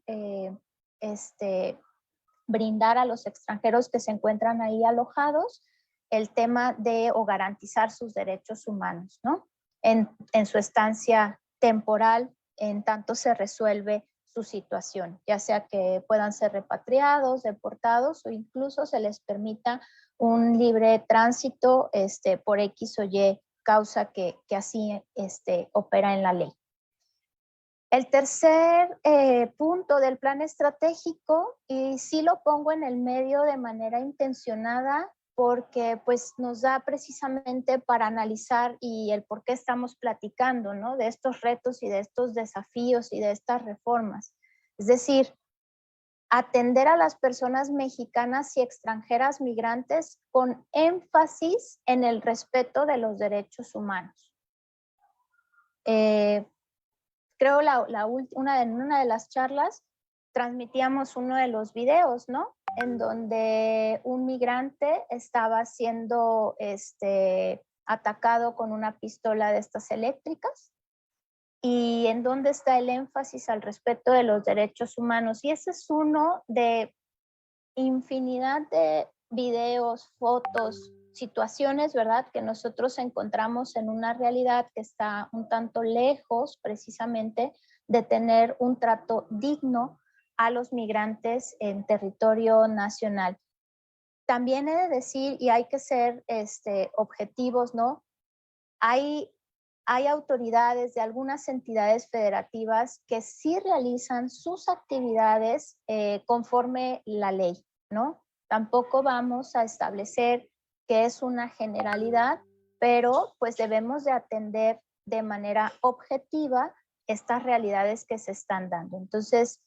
brindar a los extranjeros que se encuentran ahí alojados el tema de o garantizar sus derechos humanos, ¿no? En su estancia temporal, en tanto se resuelve su situación, ya sea que puedan ser repatriados, deportados o incluso se les permita un libre tránsito por X o Y causa que así opera en la ley. El tercer punto del plan estratégico, y sí lo pongo en el medio de manera intencionada, porque pues nos da precisamente para analizar y el por qué estamos platicando, ¿no? De estos retos y de estos desafíos y de estas reformas. Es decir, atender a las personas mexicanas y extranjeras migrantes con énfasis en el respeto de los derechos humanos. Creo en una de las charlas transmitíamos uno de los videos, ¿no? En donde un migrante estaba siendo atacado con una pistola de estas eléctricas y en donde está el énfasis al respeto de los derechos humanos. Y ese es uno de infinidad de videos, fotos, situaciones, ¿verdad? Que nosotros encontramos en una realidad que está un tanto lejos precisamente de tener un trato digno a los migrantes en territorio nacional. También he de decir, y hay que ser objetivos, ¿no? Hay autoridades de algunas entidades federativas que sí realizan sus actividades conforme la ley, ¿no? Tampoco vamos a establecer que es una generalidad, pero pues debemos de atender de manera objetiva estas realidades que se están dando. Entonces,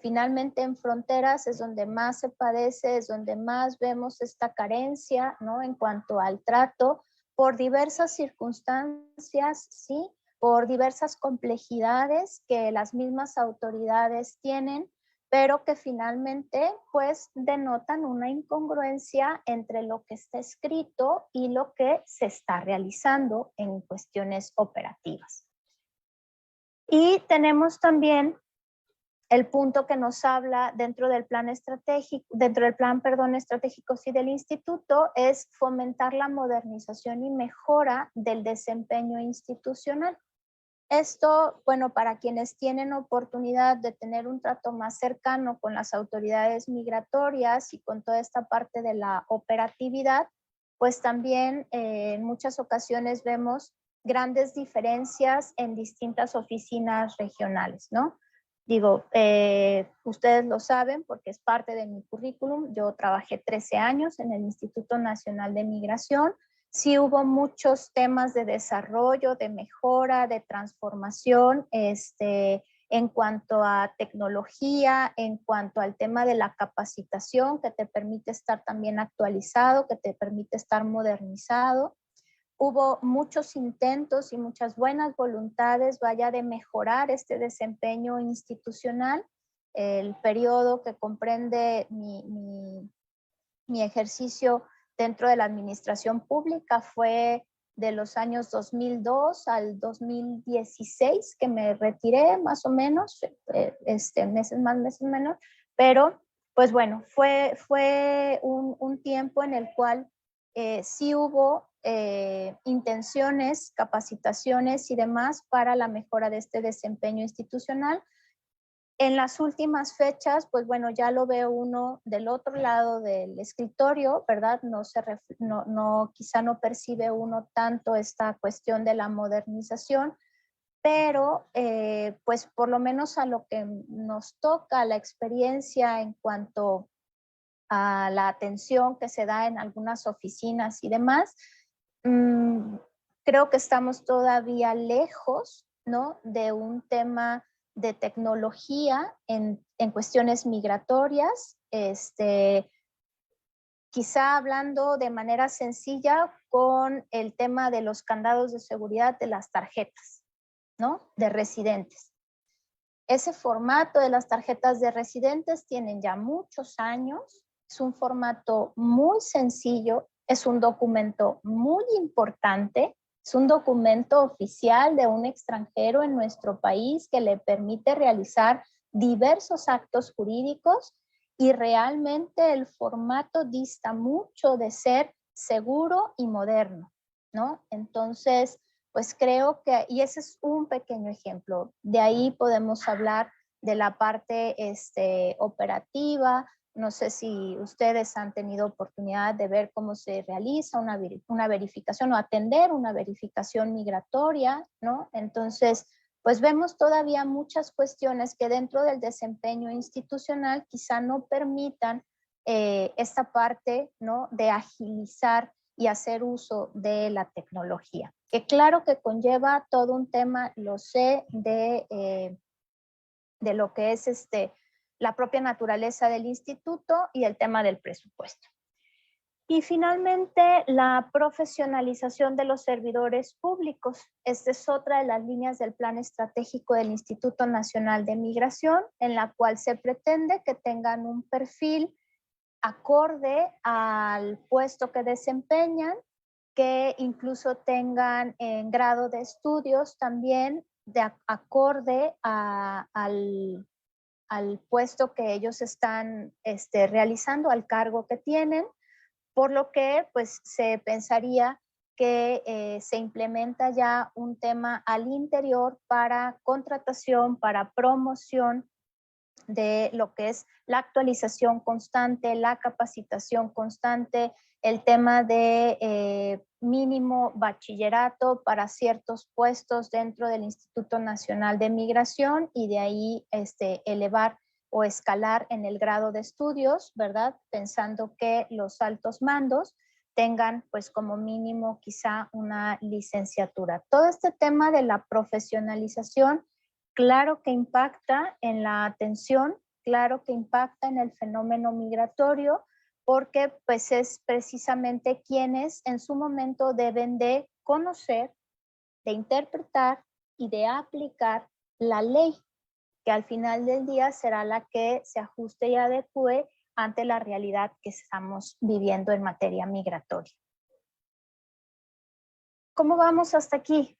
finalmente en fronteras es donde más se padece, es donde más vemos esta carencia, ¿no? En cuanto al trato, por diversas circunstancias, ¿sí? Por diversas complejidades que las mismas autoridades tienen, pero que finalmente pues denotan una incongruencia entre lo que está escrito y lo que se está realizando en cuestiones operativas. Y tenemos también el punto que nos habla dentro del plan estratégico, estratégico sí, del instituto, es fomentar la modernización y mejora del desempeño institucional. Esto, bueno, para quienes tienen oportunidad de tener un trato más cercano con las autoridades migratorias y con toda esta parte de la operatividad, pues también en muchas ocasiones vemos grandes diferencias en distintas oficinas regionales, ¿no? Digo, ustedes lo saben porque es parte de mi currículum. Yo trabajé 13 años en el Instituto Nacional de Migración. Sí hubo muchos temas de desarrollo, de mejora, de transformación, en cuanto a tecnología, en cuanto al tema de la capacitación que te permite estar también actualizado, que te permite estar modernizado. Hubo muchos intentos y muchas buenas voluntades, vaya, de mejorar este desempeño institucional. El periodo que comprende mi ejercicio dentro de la administración pública fue de los años 2002 al 2016, que me retiré más o menos, meses más, meses menos, pero pues bueno, fue un tiempo en el cual sí hubo intenciones, capacitaciones y demás para la mejora de este desempeño institucional. En las últimas fechas, pues bueno, ya lo ve uno del otro lado del escritorio, ¿verdad? Quizá no percibe uno tanto esta cuestión de la modernización, pero pues por lo menos a lo que nos toca la experiencia en cuanto a la atención que se da en algunas oficinas y demás, creo que estamos todavía lejos, ¿no? De un tema de tecnología en cuestiones migratorias, quizá hablando de manera sencilla con el tema de los candados de seguridad de las tarjetas, ¿no? De residentes. Ese formato de las tarjetas de residentes tienen ya muchos años, es un formato muy sencillo, es un documento muy importante, es un documento oficial de un extranjero en nuestro país que le permite realizar diversos actos jurídicos y realmente el formato dista mucho de ser seguro y moderno, ¿no? Entonces, pues creo que, y ese es un pequeño ejemplo, de ahí podemos hablar de la parte operativa. No sé si ustedes han tenido oportunidad de ver cómo se realiza una verificación o atender una verificación migratoria, ¿no? Entonces, pues vemos todavía muchas cuestiones que dentro del desempeño institucional quizá no permitan esta parte, ¿no?, de agilizar y hacer uso de la tecnología. Que claro que conlleva todo un tema, lo sé, de lo que es la propia naturaleza del instituto y el tema del presupuesto. Y finalmente, la profesionalización de los servidores públicos. Esta es otra de las líneas del plan estratégico del Instituto Nacional de Migración, en la cual se pretende que tengan un perfil acorde al puesto que desempeñan, que incluso tengan en grado de estudios también de acorde al puesto que ellos están realizando, al cargo que tienen, por lo que pues se pensaría que se implementa ya un tema al interior para contratación, para promoción de lo que es la actualización constante, la capacitación constante, el tema de mínimo bachillerato para ciertos puestos dentro del Instituto Nacional de Migración y de ahí elevar o escalar en el grado de estudios, ¿verdad? Pensando que los altos mandos tengan pues como mínimo quizá una licenciatura. Todo este tema de la profesionalización, claro que impacta en la atención, claro que impacta en el fenómeno migratorio, porque pues es precisamente quienes en su momento deben de conocer, de interpretar y de aplicar la ley, que al final del día será la que se ajuste y adecue ante la realidad que estamos viviendo en materia migratoria. ¿Cómo vamos hasta aquí?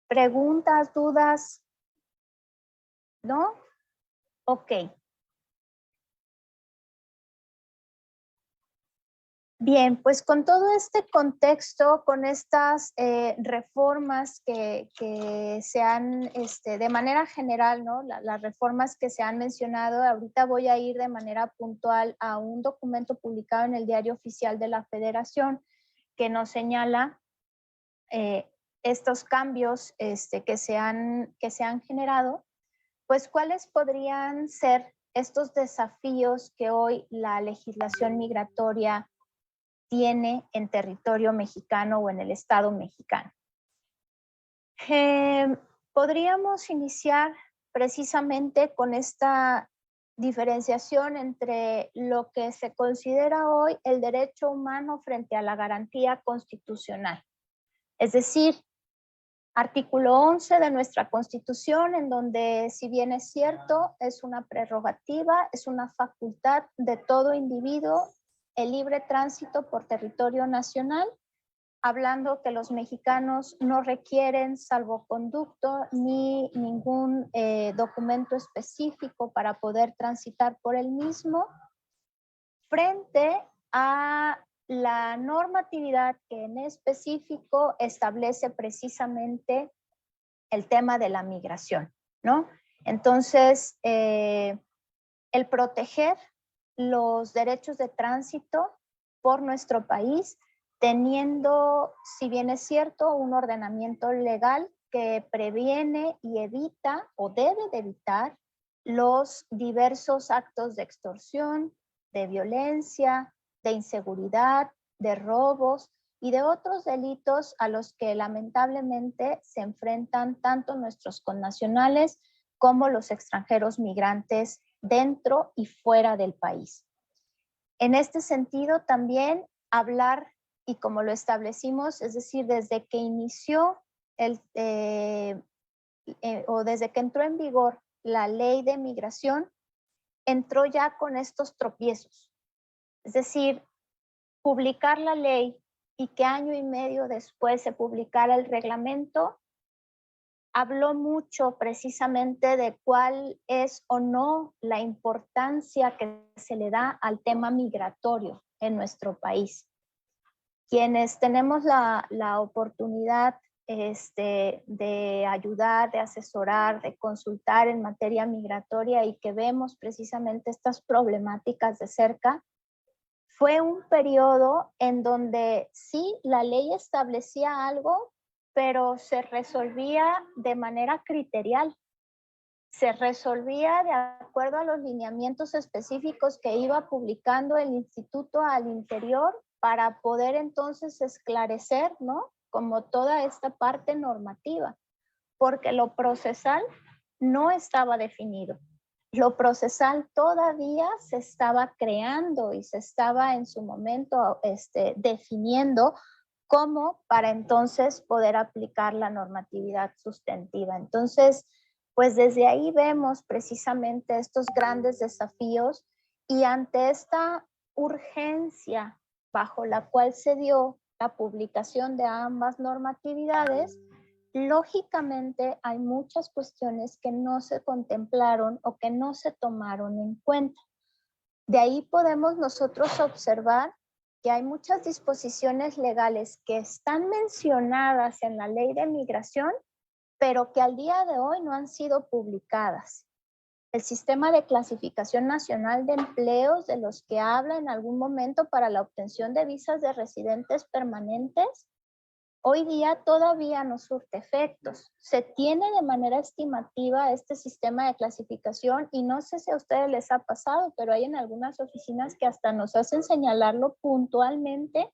¿Preguntas, dudas? ¿No? Ok. Bien, pues con todo este contexto, con estas reformas que se han, de manera general, ¿no? Las reformas que se han mencionado, ahorita voy a ir de manera puntual a un documento publicado en el Diario Oficial de la Federación que nos señala estos cambios que se han generado, pues cuáles podrían ser estos desafíos que hoy la legislación migratoria tiene en territorio mexicano o en el Estado mexicano. Podríamos iniciar precisamente con esta diferenciación entre lo que se considera hoy el derecho humano frente a la garantía constitucional. Es decir, artículo 11 de nuestra Constitución, en donde, si bien es cierto, es una prerrogativa, es una facultad de todo individuo el libre tránsito por territorio nacional, hablando que los mexicanos no requieren salvoconducto ni ningún documento específico para poder transitar por el mismo, frente a la normatividad que en específico establece precisamente el tema de la migración, ¿no? Entonces, el proteger los derechos de tránsito por nuestro país, teniendo, si bien es cierto, un ordenamiento legal que previene y evita o debe de evitar los diversos actos de extorsión, de violencia, de inseguridad, de robos y de otros delitos a los que lamentablemente se enfrentan tanto nuestros connacionales como los extranjeros migrantes dentro y fuera del país. En este sentido, también hablar, y como lo establecimos, es decir, desde que inició o desde que entró en vigor la ley de migración, entró ya con estos tropiezos. Es decir, publicar la ley y que año y medio después se publicara el reglamento, habló mucho precisamente de cuál es o no la importancia que se le da al tema migratorio en nuestro país. Quienes tenemos la oportunidad de ayudar, de asesorar, de consultar en materia migratoria y que vemos precisamente estas problemáticas de cerca, fue un periodo en donde sí, la ley establecía algo, pero se resolvía de manera criterial. Se resolvía de acuerdo a los lineamientos específicos que iba publicando el Instituto al Interior para poder entonces esclarecer, ¿no? Como toda esta parte normativa, porque lo procesal no estaba definido. Lo procesal todavía se estaba creando y se estaba en su momento definiendo cómo para entonces poder aplicar la normatividad sustantiva. Entonces, pues desde ahí vemos precisamente estos grandes desafíos y ante esta urgencia bajo la cual se dio la publicación de ambas normatividades, lógicamente hay muchas cuestiones que no se contemplaron o que no se tomaron en cuenta. De ahí podemos nosotros observar que hay muchas disposiciones legales que están mencionadas en la Ley de Migración, pero que al día de hoy no han sido publicadas. El Sistema de Clasificación Nacional de Empleos, de los que habla en algún momento para la obtención de visas de residentes permanentes, hoy día todavía no surte efectos. Se tiene de manera estimativa este sistema de clasificación y no sé si a ustedes les ha pasado, pero hay en algunas oficinas que hasta nos hacen señalarlo puntualmente,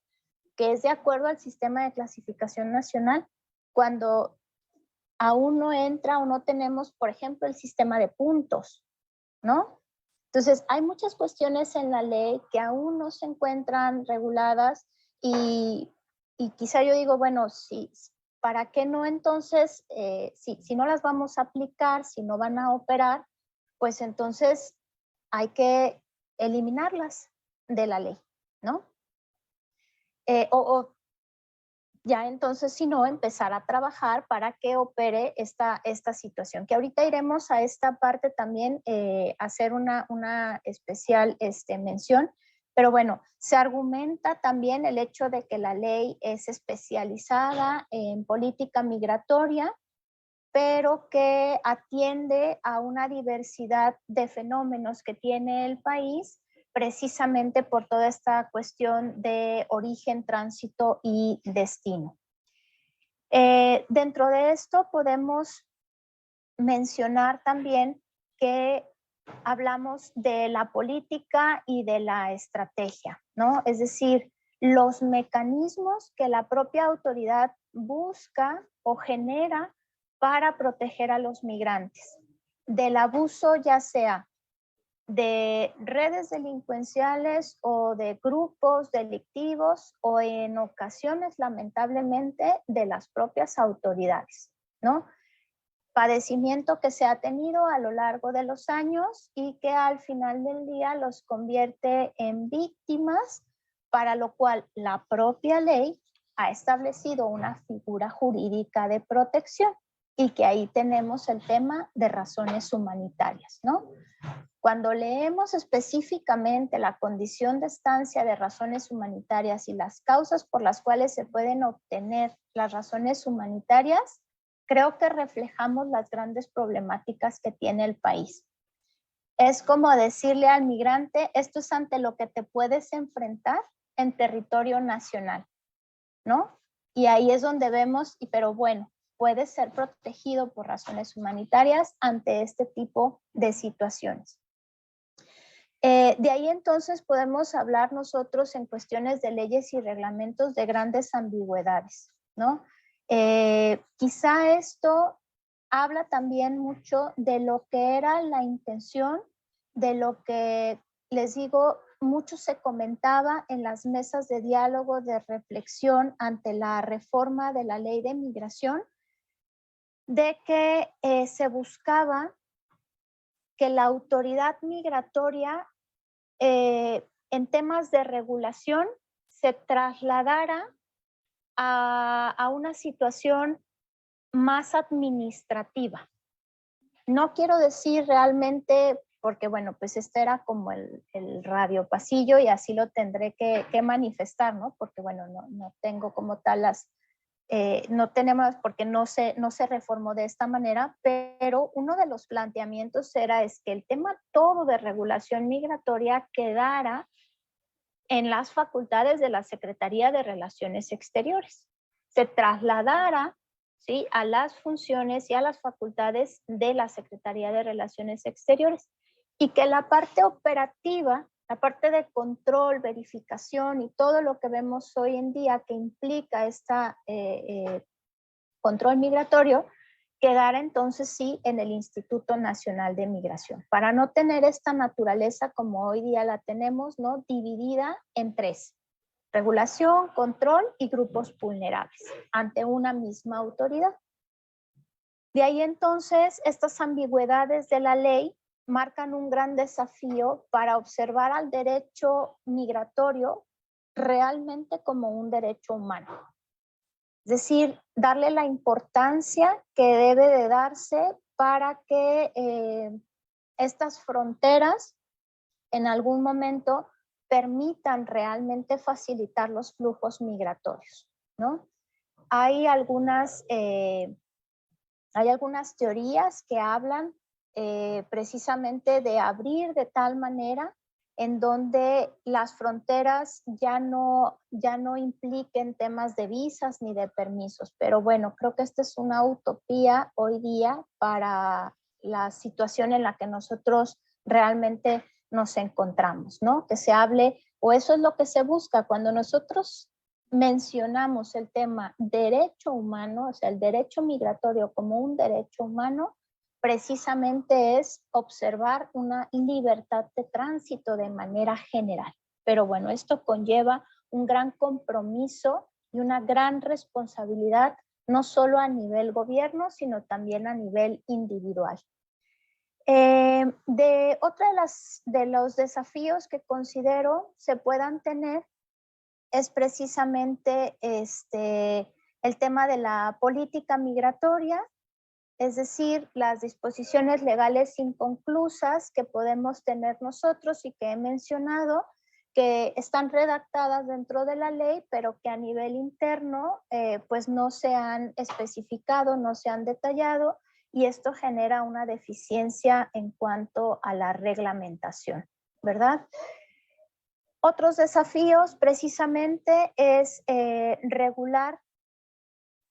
que es de acuerdo al sistema de clasificación nacional, cuando aún no entra o no tenemos, por ejemplo, el sistema de puntos, ¿no? Entonces, hay muchas cuestiones en la ley que aún no se encuentran reguladas y quizá yo digo, bueno, sí, ¿para qué no entonces, si no las vamos a aplicar, si no van a operar, pues entonces hay que eliminarlas de la ley, ¿no? O ya entonces, si no, empezar a trabajar para que opere esta situación, que ahorita iremos a esta parte también, hacer una especial mención, pero bueno, se argumenta también el hecho de que la ley es especializada en política migratoria, pero que atiende a una diversidad de fenómenos que tiene el país, precisamente por toda esta cuestión de origen, tránsito y destino. Dentro de esto podemos mencionar también que hablamos de la política y de la estrategia, ¿no? Es decir, los mecanismos que la propia autoridad busca o genera para proteger a los migrantes del abuso, ya sea de redes delincuenciales o de grupos delictivos o en ocasiones, lamentablemente, de las propias autoridades, ¿no? Padecimiento que se ha tenido a lo largo de los años y que al final del día los convierte en víctimas, para lo cual la propia ley ha establecido una figura jurídica de protección y que ahí tenemos el tema de razones humanitarias, ¿no? Cuando leemos específicamente la condición de estancia de razones humanitarias y las causas por las cuales se pueden obtener las razones humanitarias, creo que reflejamos las grandes problemáticas que tiene el país. Es como decirle al migrante, esto es ante lo que te puedes enfrentar en territorio nacional, ¿no? Y ahí es donde vemos, pero bueno, puede ser protegido por razones humanitarias ante este tipo de situaciones. De ahí entonces podemos hablar nosotros en cuestiones de leyes y reglamentos de grandes ambigüedades, ¿no? Quizá esto habla también mucho de lo que era la intención, de lo que, les digo, mucho se comentaba en las mesas de diálogo, de reflexión ante la reforma de la ley de migración, de que se buscaba que la autoridad migratoria en temas de regulación se trasladara a una situación más administrativa. No quiero decir realmente, porque bueno, pues este era como el radio pasillo y así lo tendré que manifestar, ¿no? Porque bueno, no tengo como tal no tenemos, porque no se reformó de esta manera, pero uno de los planteamientos es que el tema todo de regulación migratoria quedara en las facultades de la Secretaría de Relaciones Exteriores, se trasladara, ¿sí?, a las funciones y a las facultades de la Secretaría de Relaciones Exteriores, y que la parte operativa, la parte de control, verificación y todo lo que vemos hoy en día que implica esta control migratorio, quedara entonces sí en el Instituto Nacional de Migración, para no tener esta naturaleza como hoy día la tenemos, ¿no?, dividida en tres: regulación, control y grupos vulnerables, ante una misma autoridad. De ahí entonces estas ambigüedades de la ley marcan un gran desafío para observar al derecho migratorio realmente como un derecho humano. Es decir, darle la importancia que debe de darse para que estas fronteras en algún momento permitan realmente facilitar los flujos migratorios, ¿no? Hay algunas teorías que hablan precisamente de abrir de tal manera en donde las fronteras ya no impliquen temas de visas ni de permisos. Pero bueno, creo que esta es una utopía hoy día para la situación en la que nosotros realmente nos encontramos, ¿no? Que se hable, o eso es lo que se busca cuando nosotros mencionamos el tema derecho humano, o sea, el derecho migratorio como un derecho humano, precisamente es observar una libertad de tránsito de manera general. Pero bueno, esto conlleva un gran compromiso y una gran responsabilidad, no solo a nivel gobierno, sino también a nivel individual. Otra de los desafíos que considero se puedan tener es precisamente el tema de la política migratoria, es decir, las disposiciones legales inconclusas que podemos tener nosotros y que he mencionado, que están redactadas dentro de la ley, pero que a nivel interno pues no se han especificado, no se han detallado, y esto genera una deficiencia en cuanto a la reglamentación, ¿verdad? Otros desafíos precisamente es regular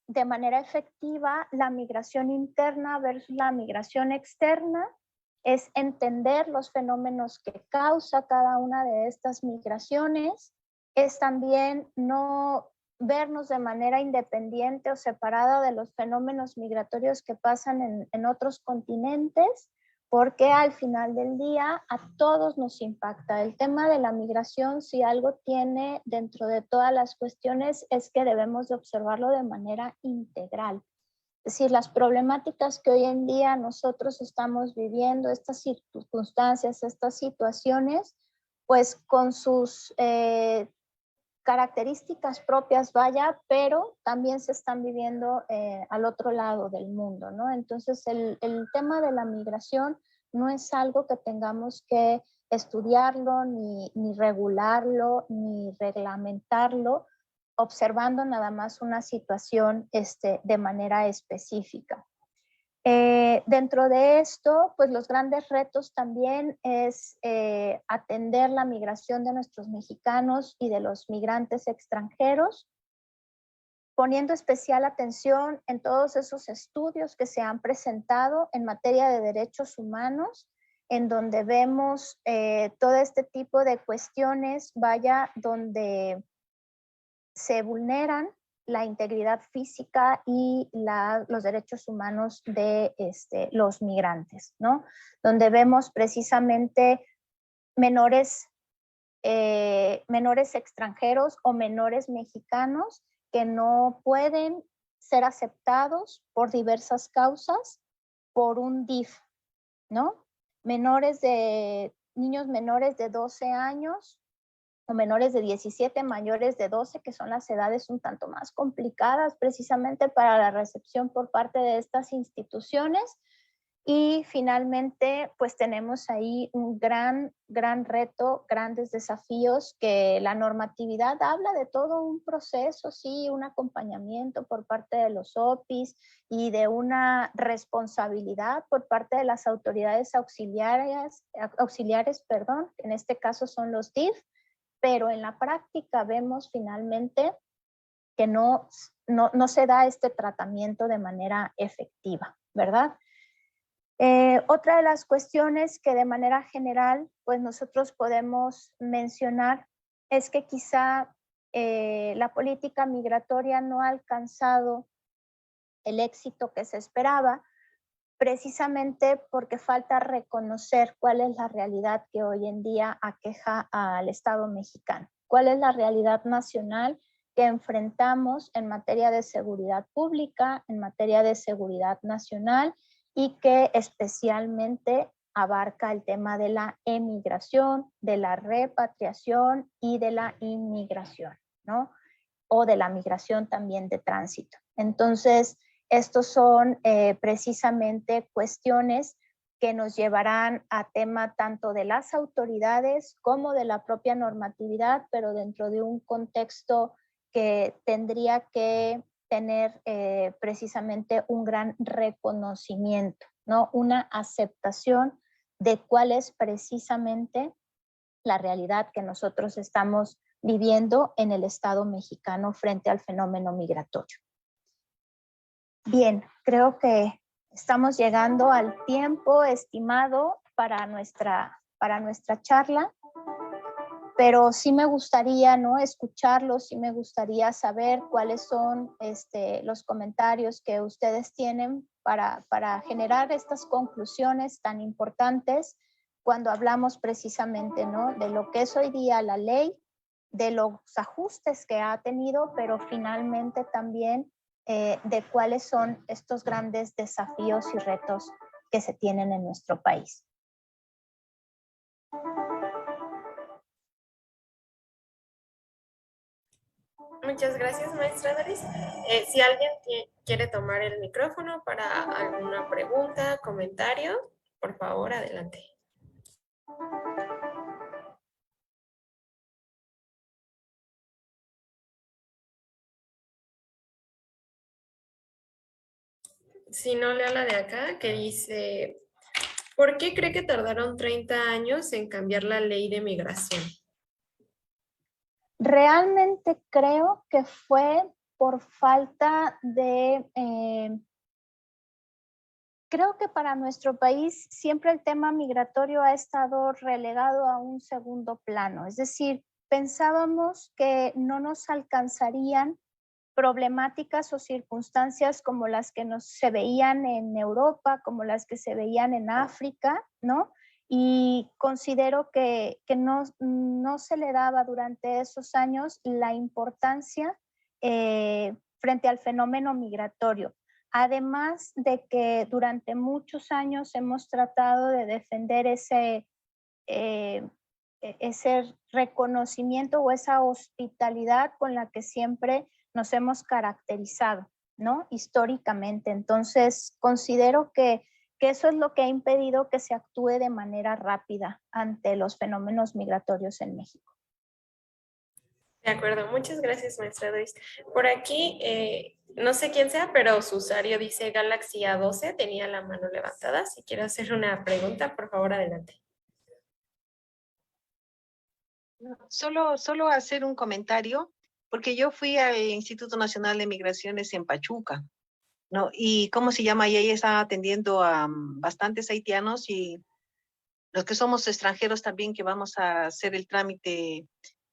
de manera efectiva la migración interna versus la migración externa, es entender los fenómenos que causa cada una de estas migraciones, es también no vernos de manera independiente o separada de los fenómenos migratorios que pasan en otros continentes, porque al final del día a todos nos impacta. El tema de la migración, si algo tiene dentro de todas las cuestiones, es que debemos de observarlo de manera integral. Es decir, las problemáticas que hoy en día nosotros estamos viviendo, estas circunstancias, estas situaciones, pues con sus características propias, vaya, pero también se están viviendo al otro lado del mundo, ¿no? Entonces, el tema de la migración no es algo que tengamos que estudiarlo, ni regularlo, ni reglamentarlo, observando nada más una situación de manera específica. Dentro de esto, pues los grandes retos también es atender la migración de nuestros mexicanos y de los migrantes extranjeros, poniendo especial atención en todos esos estudios que se han presentado en materia de derechos humanos, en donde vemos todo este tipo de cuestiones, vaya, donde se vulneran la integridad física y los derechos humanos de los migrantes, ¿no? Donde vemos precisamente menores extranjeros o menores mexicanos que no pueden ser aceptados por diversas causas por un DIF, ¿no? Niños menores de 12 años o menores de 17, mayores de 12, que son las edades un tanto más complicadas precisamente para la recepción por parte de estas instituciones. Y finalmente, pues tenemos ahí un gran reto, grandes desafíos, que la normatividad habla de todo un proceso, sí, un acompañamiento por parte de los OPIs y de una responsabilidad por parte de las autoridades auxiliares, en este caso son los DIF, pero en la práctica vemos finalmente que no se da este tratamiento de manera efectiva, ¿verdad? Otra de las cuestiones que de manera general, pues nosotros podemos mencionar es que quizá la política migratoria no ha alcanzado el éxito que se esperaba, precisamente porque falta reconocer cuál es la realidad que hoy en día aqueja al Estado mexicano, cuál es la realidad nacional que enfrentamos en materia de seguridad pública, en materia de seguridad nacional, y que especialmente abarca el tema de la emigración, de la repatriación y de la inmigración, ¿no? O de la migración también de tránsito. Entonces, estos son precisamente cuestiones que nos llevarán a tema tanto de las autoridades como de la propia normatividad, pero dentro de un contexto que tendría que tener precisamente un gran reconocimiento, ¿no? Una aceptación de cuál es precisamente la realidad que nosotros estamos viviendo en el Estado mexicano frente al fenómeno migratorio. Bien, creo que estamos llegando al tiempo estimado para nuestra charla, pero sí me gustaría, ¿no?, escucharlos, sí me gustaría saber cuáles son los comentarios que ustedes tienen para generar estas conclusiones tan importantes cuando hablamos precisamente, ¿no?, de lo que es hoy día la ley, de los ajustes que ha tenido, pero finalmente también de cuáles son estos grandes desafíos y retos que se tienen en nuestro país. Muchas gracias, maestra Doris. Si alguien quiere tomar el micrófono para alguna pregunta, comentario, por favor, adelante. Si no, leo la de acá, que dice, ¿por qué cree que tardaron 30 años en cambiar la ley de migración? Realmente creo que fue por falta de... creo que para nuestro país siempre el tema migratorio ha estado relegado a un segundo plano. Es decir, pensábamos que no nos alcanzarían problemáticas o circunstancias como las que se veían en Europa, como las que se veían en África, ¿no? Y considero que no se le daba durante esos años la importancia frente al fenómeno migratorio. Además de que durante muchos años hemos tratado de defender ese reconocimiento o esa hospitalidad con la que siempre nos hemos caracterizado, ¿no?, históricamente. Entonces, considero que eso es lo que ha impedido que se actúe de manera rápida ante los fenómenos migratorios en México. De acuerdo, muchas gracias, maestra Doris. Por aquí, no sé quién sea, pero su usuario dice Galaxy A12, tenía la mano levantada. Si quiere hacer una pregunta, por favor, adelante. Solo hacer un comentario, porque yo fui al Instituto Nacional de Migraciones en Pachuca, ¿no? Y ¿cómo se llama? Y ahí está atendiendo a bastantes haitianos y los que somos extranjeros también que vamos a hacer el trámite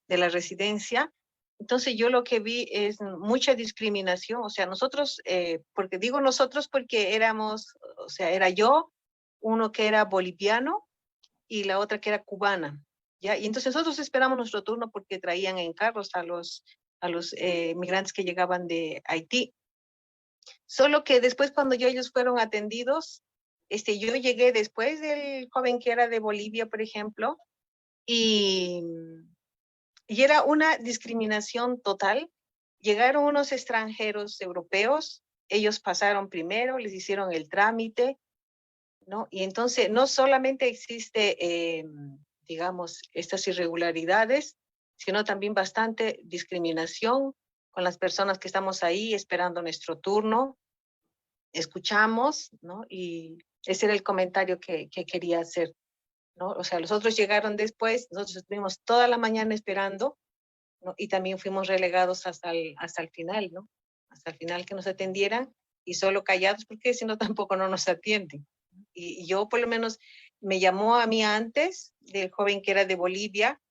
de la residencia. Entonces yo lo que vi es mucha discriminación, o sea, nosotros, porque digo nosotros porque éramos, o sea, era yo, uno que era boliviano y la otra que era cubana, ¿ya? Y entonces nosotros esperamos nuestro turno porque traían en carros a los migrantes que llegaban de Haití. Solo que después cuando ellos fueron atendidos, yo llegué después del joven que era de Bolivia, por ejemplo, y Y era una discriminación total. Llegaron unos extranjeros europeos, ellos pasaron primero, les hicieron el trámite, ¿no? Y entonces no solamente existe, digamos, estas irregularidades, sino también bastante discriminación con las personas que estamos ahí esperando nuestro turno. Escuchamos, ¿no? Y ese era el comentario que quería hacer, ¿no? O sea, los otros llegaron después, nosotros estuvimos toda la mañana esperando, ¿no? Y también fuimos relegados hasta el final, ¿no? Hasta el final que nos atendieran y solo callados porque si no tampoco no nos atienden. Y yo por lo menos me llamó a mí antes del joven que era de Bolivia,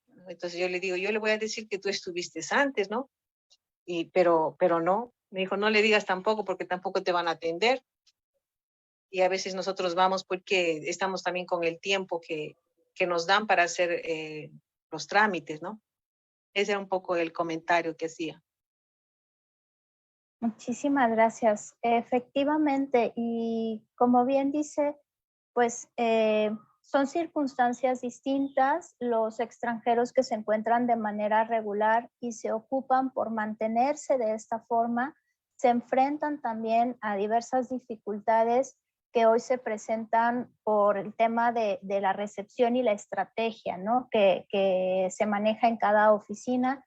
¿no? Entonces yo le digo, yo le voy a decir que tú estuviste antes, ¿no? Pero no, me dijo, no le digas tampoco porque tampoco te van a atender. Y a veces nosotros vamos porque estamos también con el tiempo que nos dan para hacer los trámites, ¿no? Ese era un poco el comentario que hacía. Muchísimas gracias. Efectivamente, y como bien dice, pues son circunstancias distintas. Los extranjeros que se encuentran de manera regular y se ocupan por mantenerse de esta forma, se enfrentan también a diversas dificultades que hoy se presentan por el tema de la recepción y la estrategia, ¿no? que se maneja en cada oficina,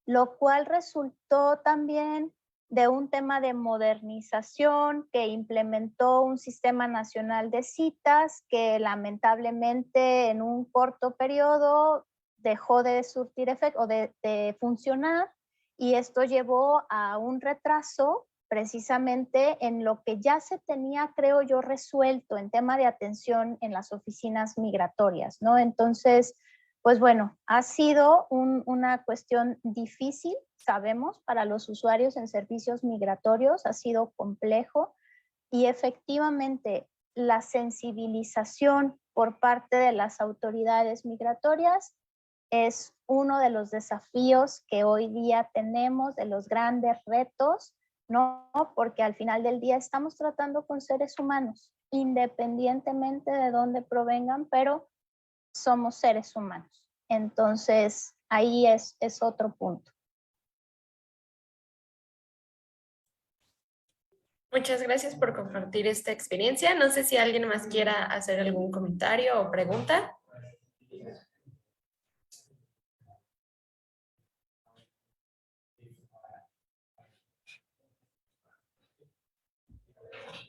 lo cual resultó también de un tema de modernización que implementó un sistema nacional de citas que lamentablemente en un corto periodo dejó de surtir efecto o de funcionar, y esto llevó a un retraso precisamente en lo que ya se tenía, creo yo, resuelto en tema de atención en las oficinas migratorias, ¿no? Entonces, pues bueno, ha sido una cuestión difícil, sabemos, para los usuarios en servicios migratorios, ha sido complejo, y efectivamente la sensibilización por parte de las autoridades migratorias es uno de los desafíos que hoy día tenemos, de los grandes retos, ¿no? Porque al final del día estamos tratando con seres humanos, independientemente de dónde provengan, pero somos seres humanos. Entonces, ahí es otro punto. Muchas gracias por compartir esta experiencia. No sé si alguien más quiera hacer algún comentario o pregunta.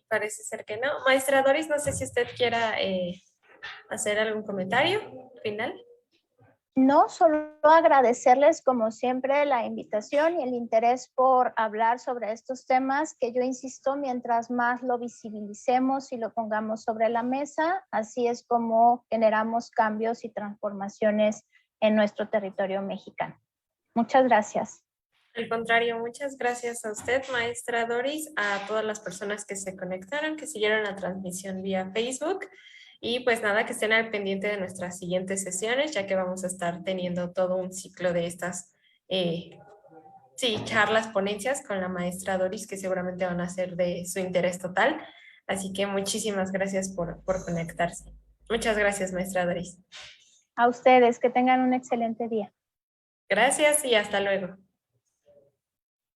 Parece ser que no. Maestra Doris, no sé si usted quiera hacer algún comentario final. No, solo agradecerles como siempre la invitación y el interés por hablar sobre estos temas, que yo insisto, mientras más lo visibilicemos y lo pongamos sobre la mesa, así es como generamos cambios y transformaciones en nuestro territorio mexicano. Muchas gracias. Al contrario, muchas gracias a usted, maestra Doris, a todas las personas que se conectaron, que siguieron la transmisión vía Facebook. Y pues nada, que estén al pendiente de nuestras siguientes sesiones, ya que vamos a estar teniendo todo un ciclo de estas charlas, ponencias con la maestra Doris, que seguramente van a ser de su interés total. Así que muchísimas gracias por conectarse. Muchas gracias, maestra Doris. A ustedes, que tengan un excelente día. Gracias y hasta luego.